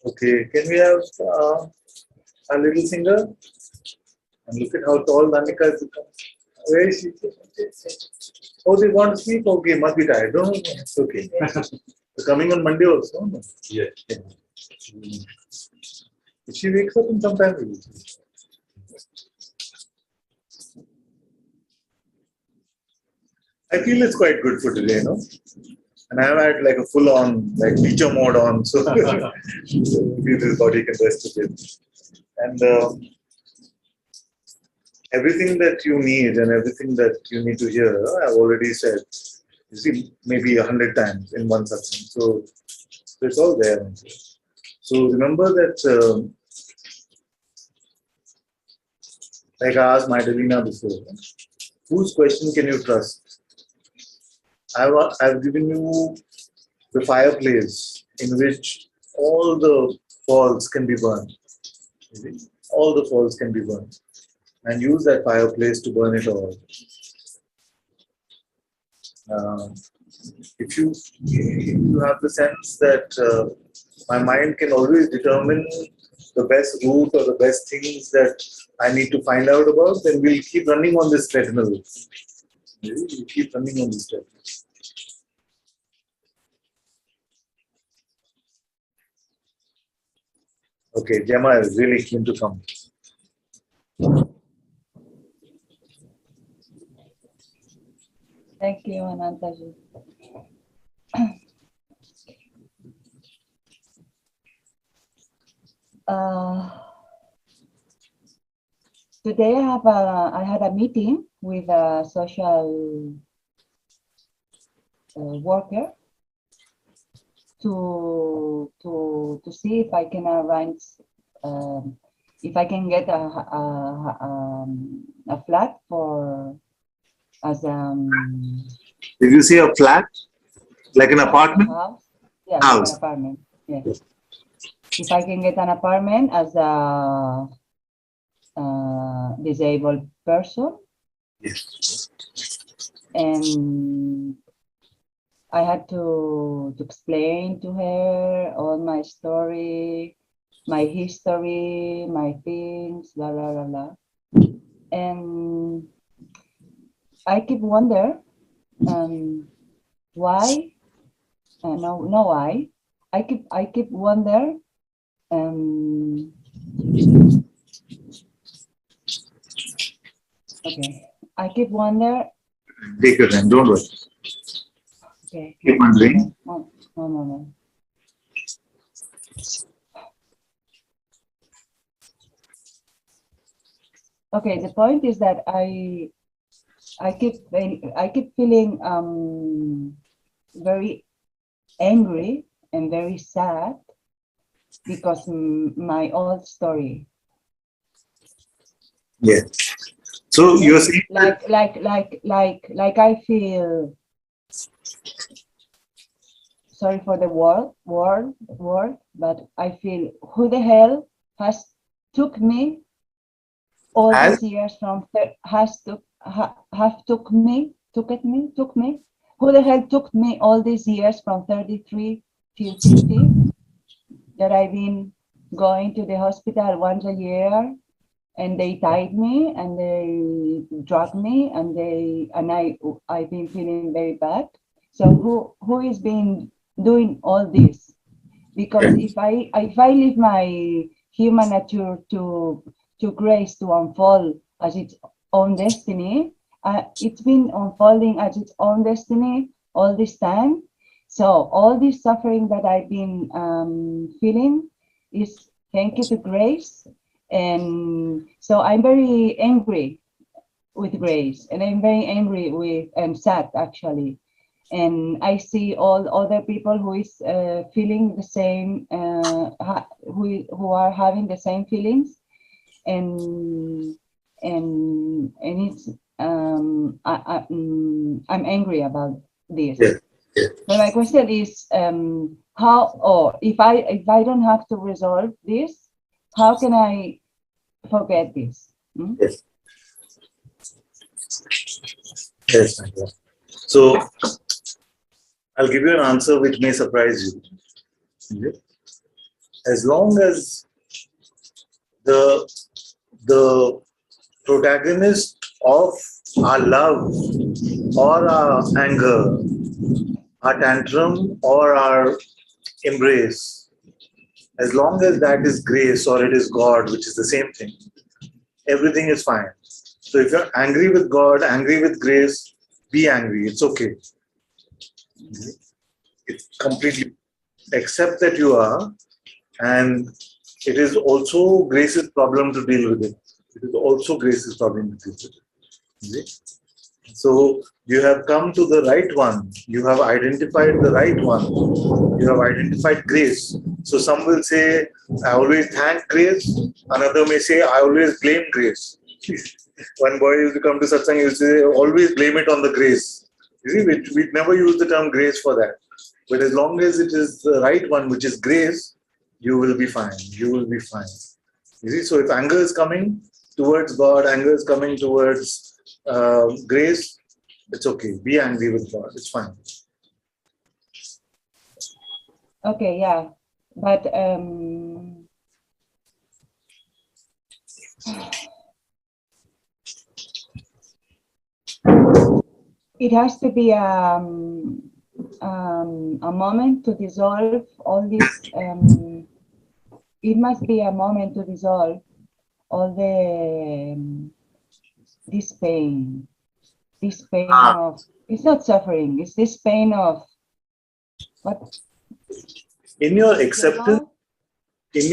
A: Okay, can we have a little singer? And look at how tall Danika has become. Where is she? Oh, they want to sleep? Okay, must be tired. No, it's okay. They're coming on Monday also. No? Yeah. If she wakes up in some time, we will see. I feel it's quite good for today, no? And I've had like a full-on, like teacher mode on, so maybe this body can rest a bit. And everything that you need and everything that you need to hear, I've already said. You see, maybe 100 times in one satsang. So it's all there. So remember that, like I asked Madalina before, whose question can you trust? I've given you the fireplace in which all the faults can be burned. All the faults can be burned. And use that fireplace to burn it all. If you have the sense that my mind can always determine the best route or the best things that I need to find out about, then we'll keep running on this treadmill. We'll keep running on this treadmill. Okay, Gemma is really keen to come.
P: Thank you, Ananta-ji. Today I had a meeting with a social worker to see if I can arrange if I can get a flat for as
A: Did you say a flat? Like an apartment?
P: house? Yeah,
A: House.
P: like an apartment. Yes. If I can get an apartment as a disabled person.
A: Yes.
P: And I had to explain to her all my story, my history, my things, la la la la. And I keep wonder why. No, why. I keep wonder. Okay, I keep wonder.
A: Take your time, don't worry.
P: Okay.
A: Keep wondering.
P: No. Okay, the point is that I keep feeling very angry and very sad because my old story.
A: Yeah. So you're saying
P: like I feel sorry for the word, but I feel who the hell has took me all these years from took me. Who the hell took me all these years from 33 to 50 that I've been going to the hospital once a year, and they tied me and they drugged me and I've been feeling very bad. So who is been doing all this? Because if I leave my human nature to grace to unfold as its own destiny, it's been unfolding as its own destiny all this time. So all this suffering that I've been feeling is thank you to grace. And so I'm very angry with grace, and I'm very angry with and sad actually. And I see all other people who is feeling the same, who are having the same feelings, and it's I'm angry about this.
A: Yeah.
P: So my question is how, or if I don't have to resolve this, how can I forget this?
A: Yes. Yes. So I'll give you an answer which may surprise you. as long as the protagonist of our love or our anger, our tantrum or our embrace, as long as that is grace or it is God, which is the same thing, everything is fine. So if you're angry with God, angry with grace, be angry. It's okay. It's completely accept that you are, and it is also Grace's problem to deal with it. It is also Grace's problem to deal with it. So you have come to the right one. You have identified the right one. You have identified Grace. So some will say, I always thank Grace. Another may say, I always blame Grace. One boy used to come to Satsang, he used to say, always blame it on the grace. You see, we never use the term grace for that. But as long as it is the right one, which is grace, you will be fine. You will be fine. You see, so if anger is coming towards God, anger is coming towards grace, it's okay. Be angry with God. It's fine.
P: Okay, yeah. But it has to be a moment to dissolve all this. It must be a moment to dissolve all this pain. This pain of, it's not suffering, it's this pain of what?
A: In your acceptance, in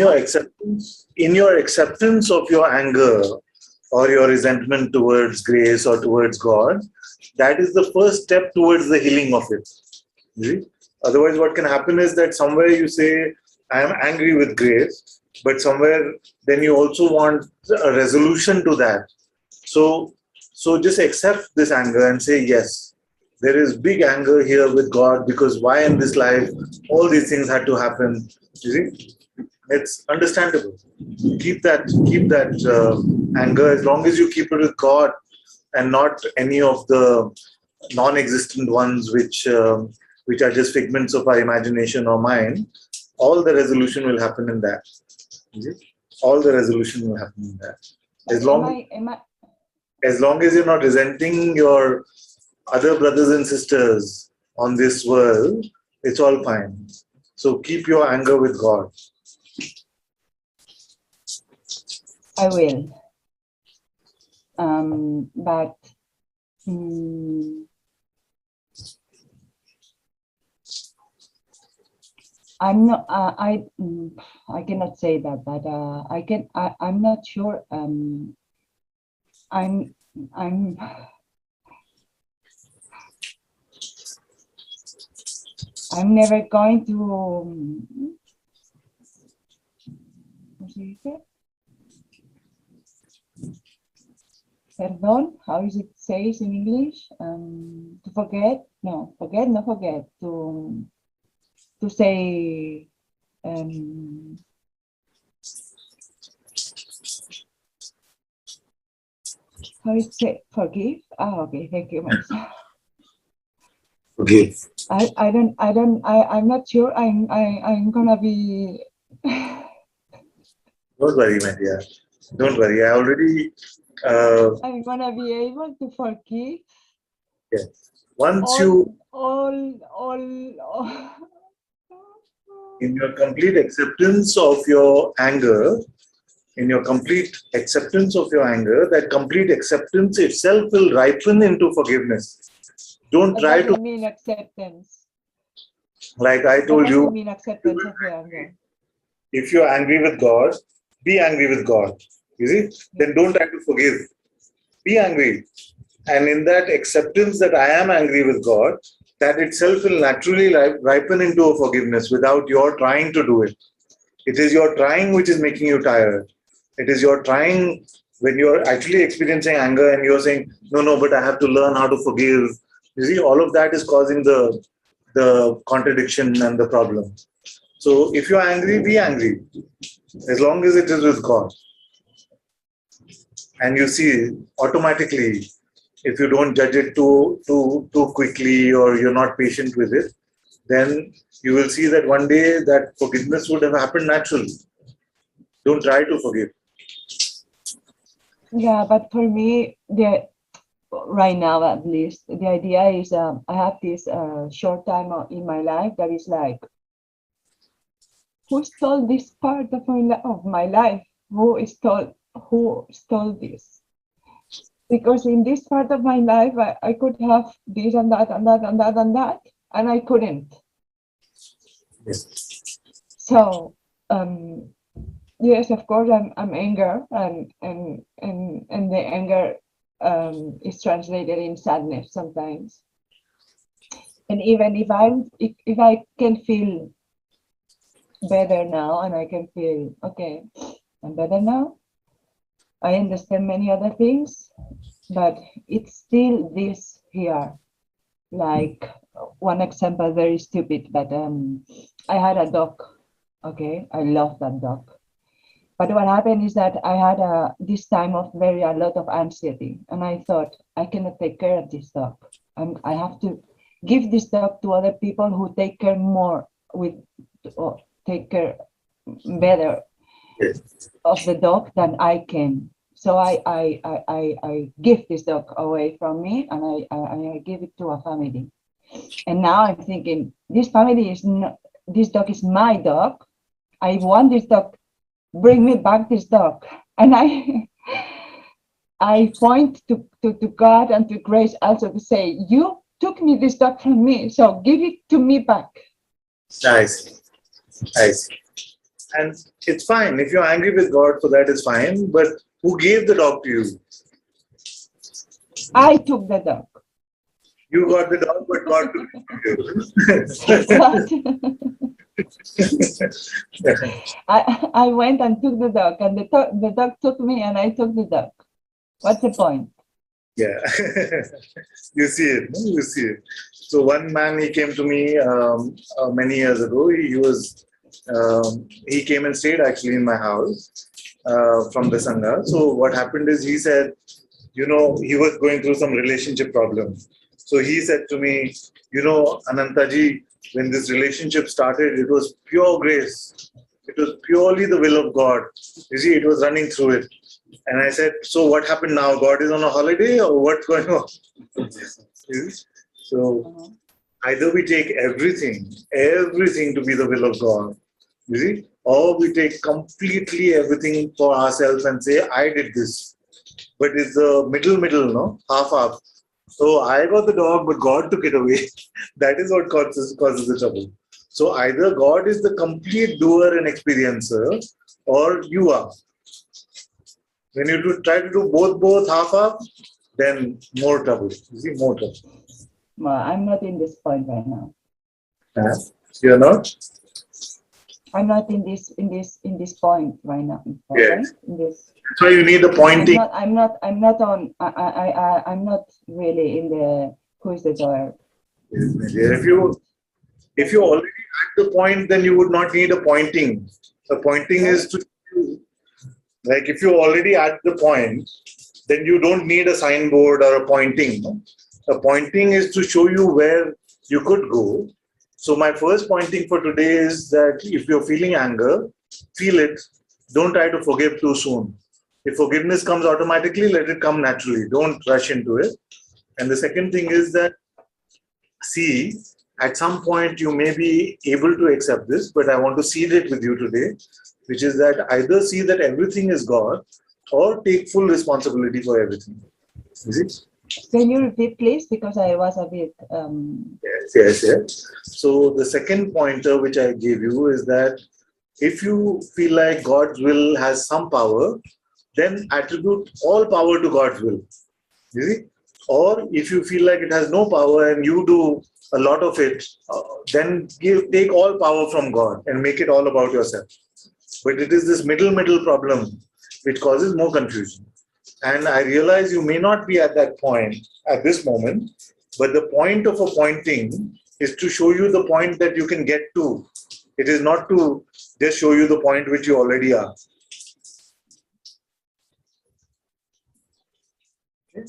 A: your acceptance of your anger or your resentment towards grace or towards God, that is the first step towards the healing of it. See? Otherwise, what can happen is that somewhere you say, I am angry with grace, but somewhere then you also want a resolution to that. So just accept this anger and say, yes, there is big anger here with God, because why in this life all these things had to happen. You see, it's understandable. Keep that anger, as long as you keep it with God and not any of the non-existent ones which are just figments of our imagination or mind. All the resolution will happen in that. You see? All the resolution will happen in that. As long as you're not resenting your other brothers and sisters on this world, it's all fine. So keep your anger with God.
P: I will. But I'm not. I cannot say that, but I'm not sure. I'm never going to. Perdón, how is it says in English? To forget? No, forget, not forget. To say. How is it? Forgive? Ah, okay. Thank you, Marisa.
A: Forgive.
P: I'm not sure. I'm gonna be.
A: Don't worry, my dear. Don't worry. I already.
P: I'm gonna be able to forgive.
A: Yes. Once
P: all.
A: In your complete acceptance of your anger, that complete acceptance itself will ripen into forgiveness. Don't try to.
P: What does it mean acceptance?
A: Like I told you.
P: What does it mean acceptance of the anger?
A: If you're angry with God, be angry with God. You see? Then don't try to forgive. Be angry. And in that acceptance that I am angry with God, that itself will naturally ripen into a forgiveness without your trying to do it. It is your trying which is making you tired. It is your trying when you're actually experiencing anger and you're saying, no, but I have to learn how to forgive. You see, all of that is causing the contradiction and the problem. So if you're angry, be angry. As long as it is with God. And you see, automatically, if you don't judge it too quickly or you're not patient with it, then you will see that one day that forgiveness would have happened naturally. Don't try to forgive.
P: Yeah, but for me, right now at least, the idea is I have this short time in my life that is like, who stole this part of my life? Who stole this? Because in this part of my life, I could have this and that and that and that and that, and I couldn't.
A: Yes.
P: So yes, of course, I'm anger, and the anger is translated in sadness sometimes. And even if I can feel better now, and I can feel okay, I'm better now. I understand many other things, but it's still this here. Like one example, very stupid, but I had a dog. Okay, I love that dog. But what happened is that I had this time of a lot of anxiety, and I thought I cannot take care of this dog. I have to give this dog to other people who take care more or take care better of the dog than I can. So I give this dog away from me, and I give it to a family. And now I'm thinking, this family is not, this dog is my dog. I want this dog. Bring me back this dog. And I point to God and to grace also to say, you took me this dog from me, so give it to me back.
A: I see. I see. And it's fine. If you're angry with God for that, it's fine. But who gave the dog to you?
P: I took the dog.
A: You got the dog, but God took it.
P: I went and took the dog, and the dog took me, and I took the dog. What's the point?
A: Yeah, you see it. No? You see it. So one man, he came to me many years ago. He came and stayed actually in my house from the Sangha. So what happened is he said, he was going through some relationship problems. So he said to me, Anantaji, when this relationship started, it was pure grace. It was purely the will of God. You see, it was running through it. And I said, so what happened now? God is on a holiday or what's going on? So either we take everything to be the will of God, you see, or we take completely everything for ourselves and say, I did this. But it's the middle, no? Half. So I got the dog, but God took it away. That is what causes the trouble. So either God is the complete doer and experiencer, or you are. When you try to do both half, then more trouble. You see, more trouble.
P: Well, I'm not in this point right now.
A: You're not?
P: I'm not in this point right now.
A: Yes.
P: Right? In this.
A: So you need the pointing.
P: I'm not really in the who's the door.
A: If you already at the point, then you would not need a pointing. The pointing is to, like, if you're already at the point, then you don't need a signboard or a pointing. No? A pointing is to show you where you could go. So my first pointing for today is that if you're feeling anger, feel it. Don't try to forgive too soon. If forgiveness comes automatically, let it come naturally. Don't rush into it. And the second thing is that, see, at some point you may be able to accept this, but I want to seed it with you today, which is that either see that everything is God or take full responsibility for everything. Is it?
P: Can you repeat, please? Because I was a bit.
A: Yes. So the second pointer which I gave you is that if you feel like God's will has some power, then attribute all power to God's will. You see? Or if you feel like it has no power and you do a lot of it, then take all power from God and make it all about yourself. But it is this middle problem which causes more confusion. And I realize you may not be at that point at this moment, but the point of a pointing is to show you the point that you can get to. It is not to just show you the point which you already are. Okay.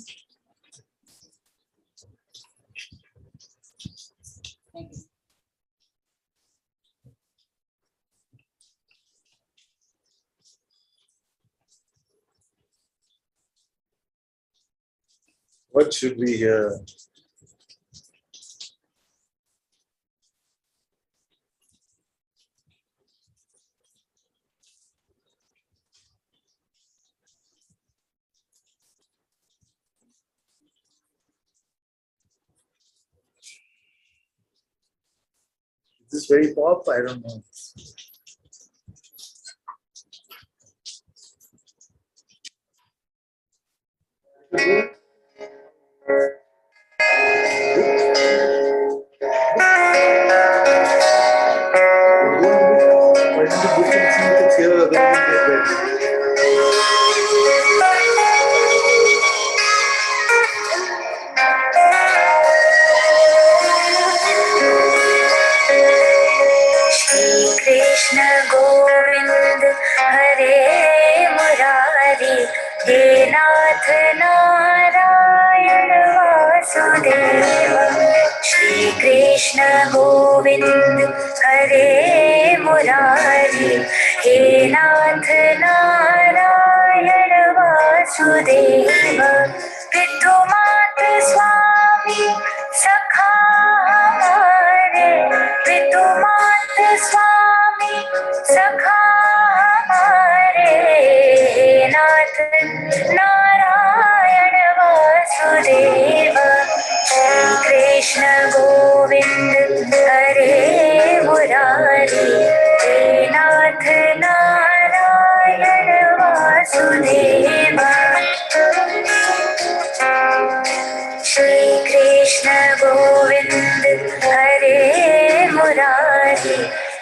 A: What should we hear? Is this very pop? I don't know.
Q: Krishna Govind Hare Murari He Nath Narayan Vasudeva Shri Krishna Govind Hare Murari He Nath Narayan Vasudeva Vidhu Mat Swami Sakha Hamare Vidhu Mat Swami Sakha Hamare Nath Narayan Vasudeva Shri Krishna Govind Hare Murari He Nath Narayan Vasudeva Shri Krishna Govind Hare Murari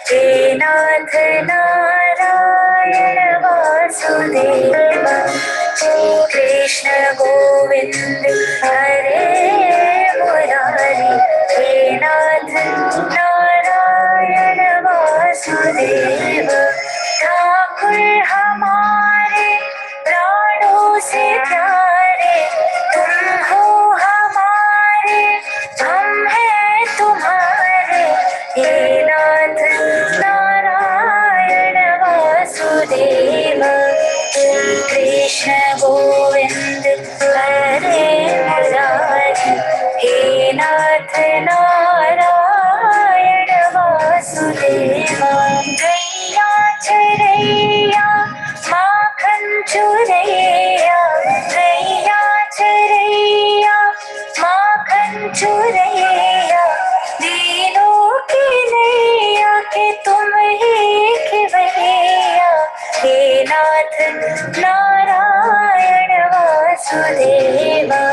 Q: He Nath Narayan Vasudeva Shri Krishna Govind Hare Murari He Nath Narayan Vasudeva Thakur हमारे प्राणों से प्यारे तुम हो हमारे हम हैं तुम्हारे हे नाथ नारायण वासुदेव श्री कृष्ण गोविंद हरे मुरारी हे नाथ नारायण वासुदेव गैया चरैया माखन चुरैया गैया चरैया माखन चुरैया दीनों की नैया के तुम ही खिवैया हे नाथ नारायण वासुदेवा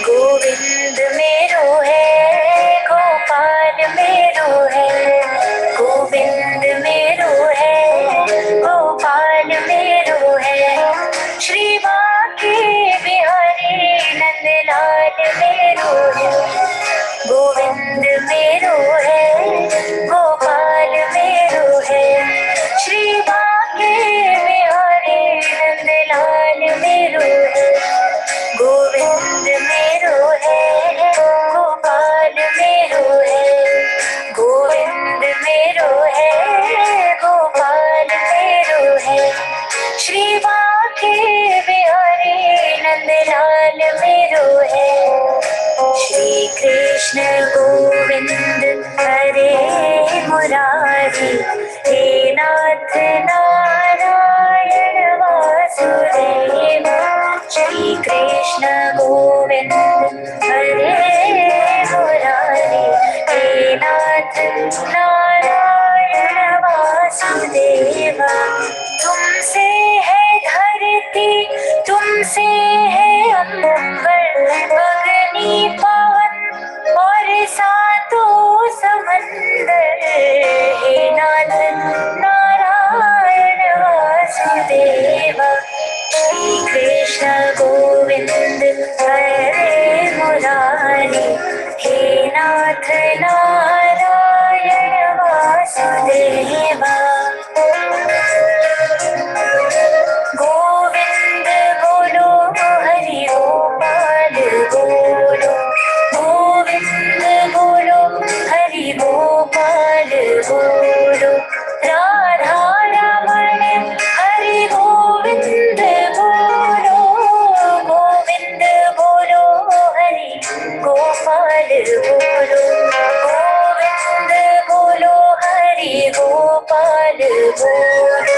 Q: गोविंद मेरो है गोपाल मेरो है गोविंद मेरो है गोपाल मेरो है श्री बांके बिहारी नंदलाल मेरो है गोविंद मेरो है गोपाल मेरो है श्री बांके बिहारी नंदलाल मेरो है गोविंद मेरो है गोपाल मेरो है गोविंद मेरो है गोपाल मेरो है श्री बांके बिहारी नंदलाल मेरो है श्री कृष्ण गोविंद हरे मुरारी हे नाथ नारायण वासुदेवा श्री कृष्ण गोविंद हरे मुरारी हे नाथ नारायण वासुदेवा तुमसे है धरती तुमसे है अंबर अग्नि पवन और सातों समंदर हे नाथ नारायण वासुदेवा श्री कृष्ण गोविंद हरे मुरारी हे नाथ नारायण वासुदेवा गोपाल बोलो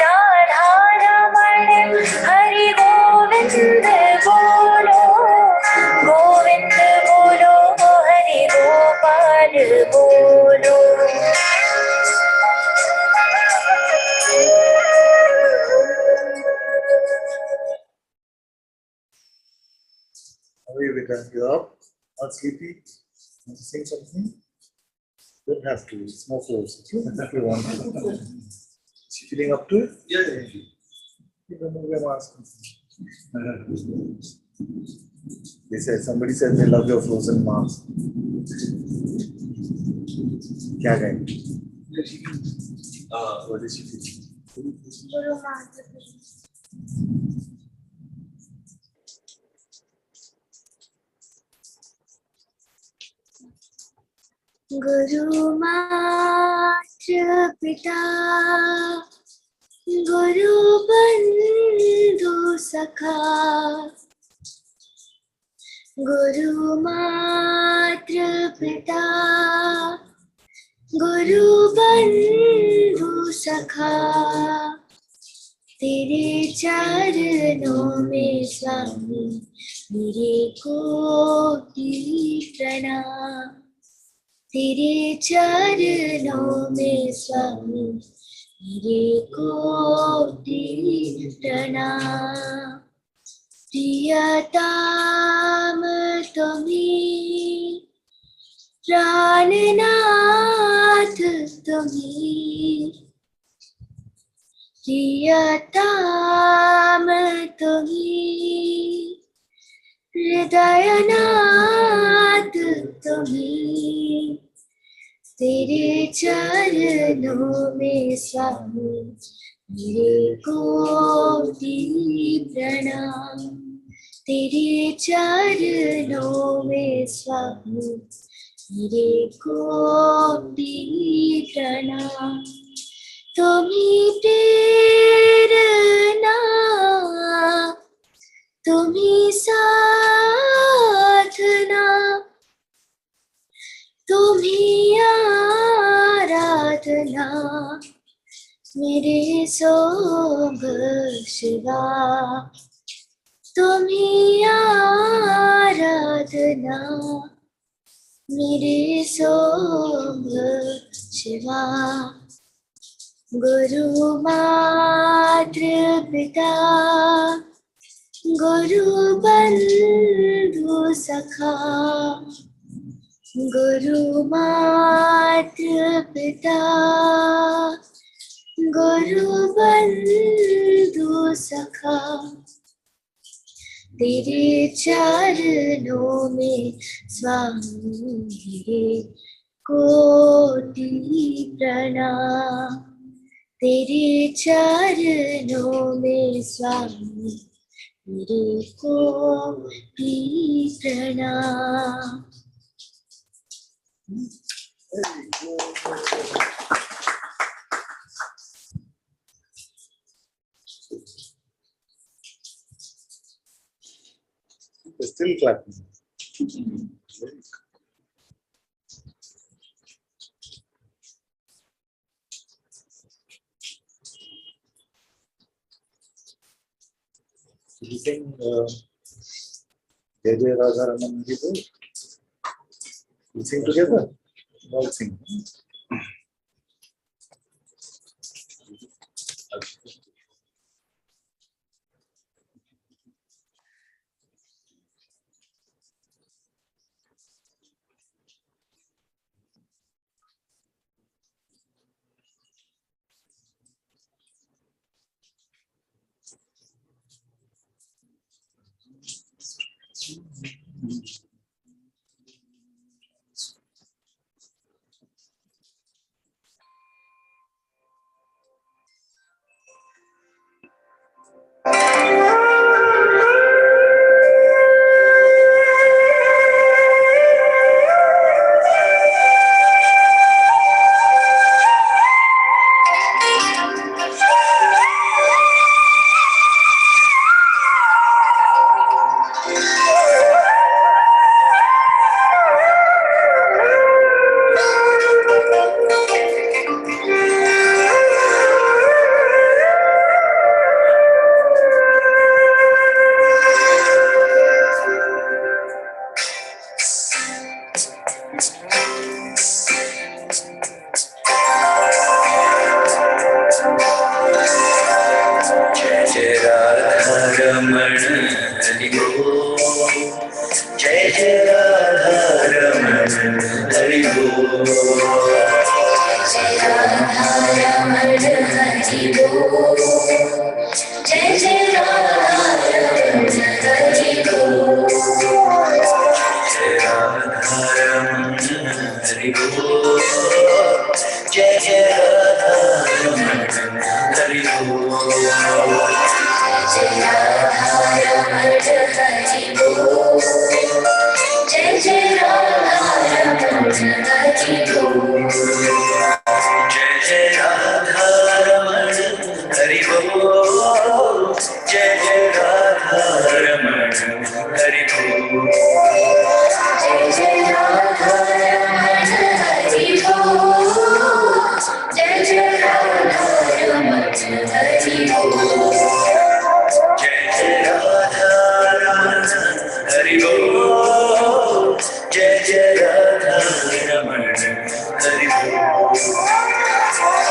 Q: राधा रमण हरि गोविंद बोलो गोविंद बोलो हरि गोपाल बोलो
A: How are you, Vika? You up? Not sleepy? Want to sing something? Don't have to. It's more force. If you want to. Is she feeling up to it? Yeah. You don't know where I'm asking. Somebody said they love your frozen mask. क्या कहेंगे? What is she feeling?
Q: गुरु मात्र पिता गुरु बंधु सखा गुरु मात्र पिता गुरु बंधु सखा तेरे चरणों में स्वामी मेरे कोटि प्रणाम तेरे चरणों में स्वामी मेरे कोटि प्रणाम प्रियतम तुम्हीं प्राणनाथ तुम्हीं प्रियतम तुम्हीं हृदयनाथ तुम्हीं तेरे चरणों में स्वामी मेरे कोटि प्रणाम तेरे चरणों में स्वामी मेरे कोटि प्रणाम तुम्हीं प्रेरणा तुम्हीं साधना तुम्हीं आराधना मेरे सोग शिवा तुम्हीं आराधना मेरे सोग शिवा गुरु मात्र पिता गुरु बंधु सखा गुरु मात्र पिता गुरु बंधु सखा तेरे चरणों में स्वामी मेरे कोटि प्रणाम तेरे चरणों में स्वामी मेरे कोटि प्रणाम
A: They're still clapping. You sing Jai Jai Radha Raman Gita? You sing together? All sing.
R: जय जय राधा रमण हरि बोल, जय जय राधा रमण हरि बोल, जय राधा रमण हरि बोल, जय जय राधा रमण हरि बोल, जय राधा रमण हरि बोल, जय जय राधा रमण हरि बोल, जय राधा रमण हरि बोल, जय जय राधा रमण हरि बोल, जय जय राधा रमण हरि बोल, जय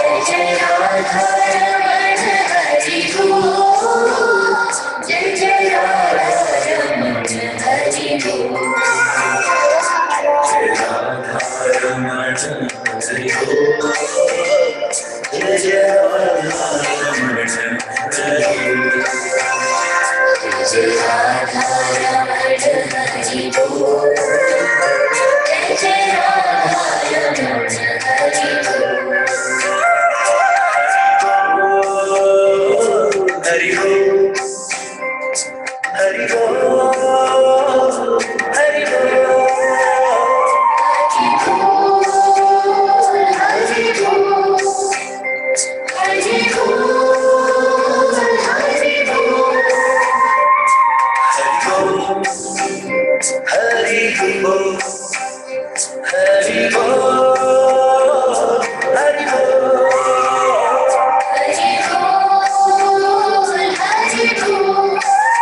R: जय राधा रमण हरि बोल, जय जय राधा रमण हरि बोल, जय जय राधा रमण हरि बोल, जय जय राधा रमण हरि बोल, जय जय राधा रमण हरि बोल, जय जय राधा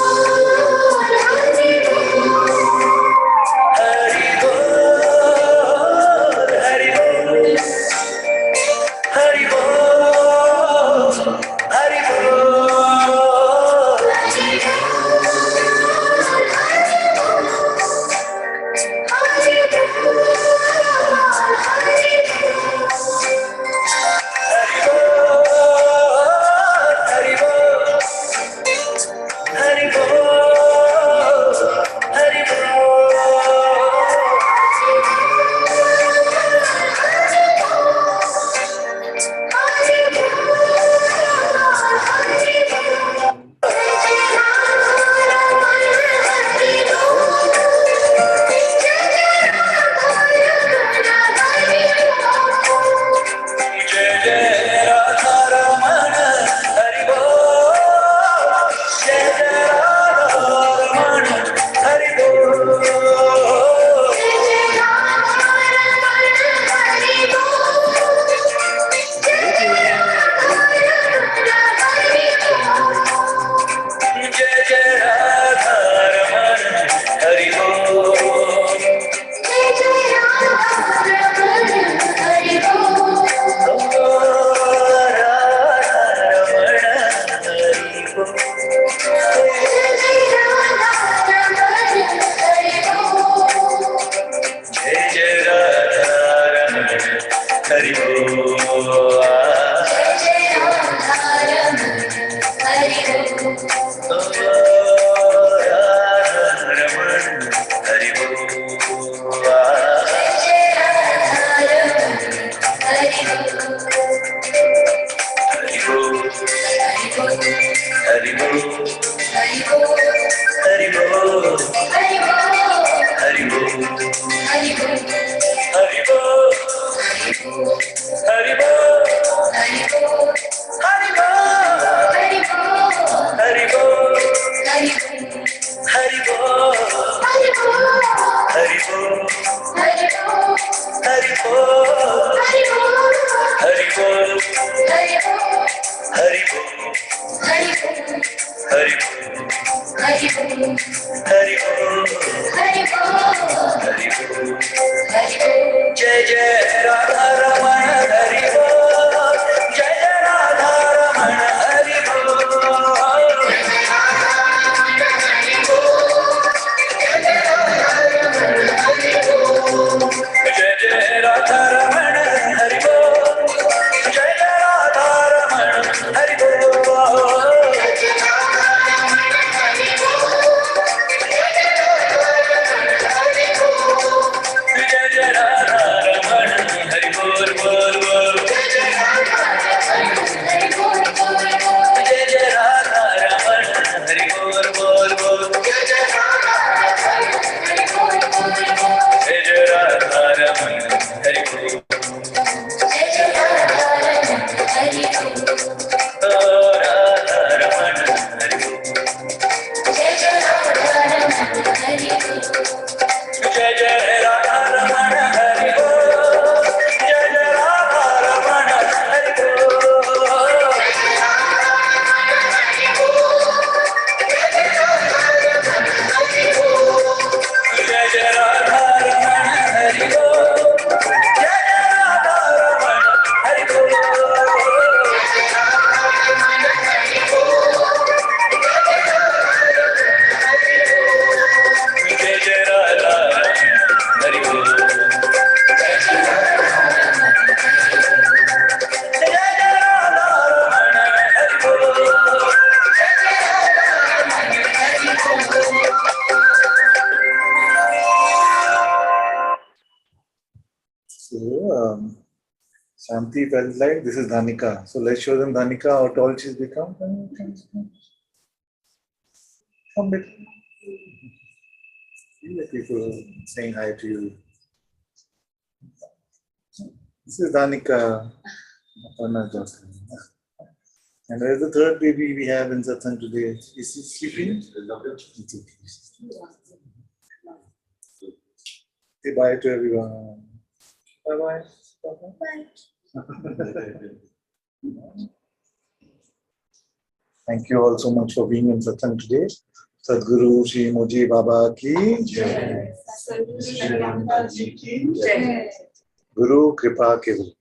R: रमण हरि बोल, जय जय राधा रमण हरि बोल, जय राधा रमण हरि बोल, जय जय राधा रमण हरि बोल, जय राधा रमण हरि बोल, जय जय राधा रमण हरि बोल, हरि बोल, हरि बोल, हरि बोल, हरि बोल, हरि बोल, हरि बोल, हरि बोल, हरि बोल, Hari Hari Bol, Hari Bol, Hari Bol.
A: Shanti felt like this is Dhanika. So let's show them Dhanika, how tall she's become. Come bit. See the people saying hi to you. This is Dhanika. And where's the third baby we have in Satsang today? Is he sleeping? Say bye to everyone. Bye-bye. Thank you all so much for being in Satsang today. Sadguru Shri Moji Baba ki Jai. Guru Kripa Keval.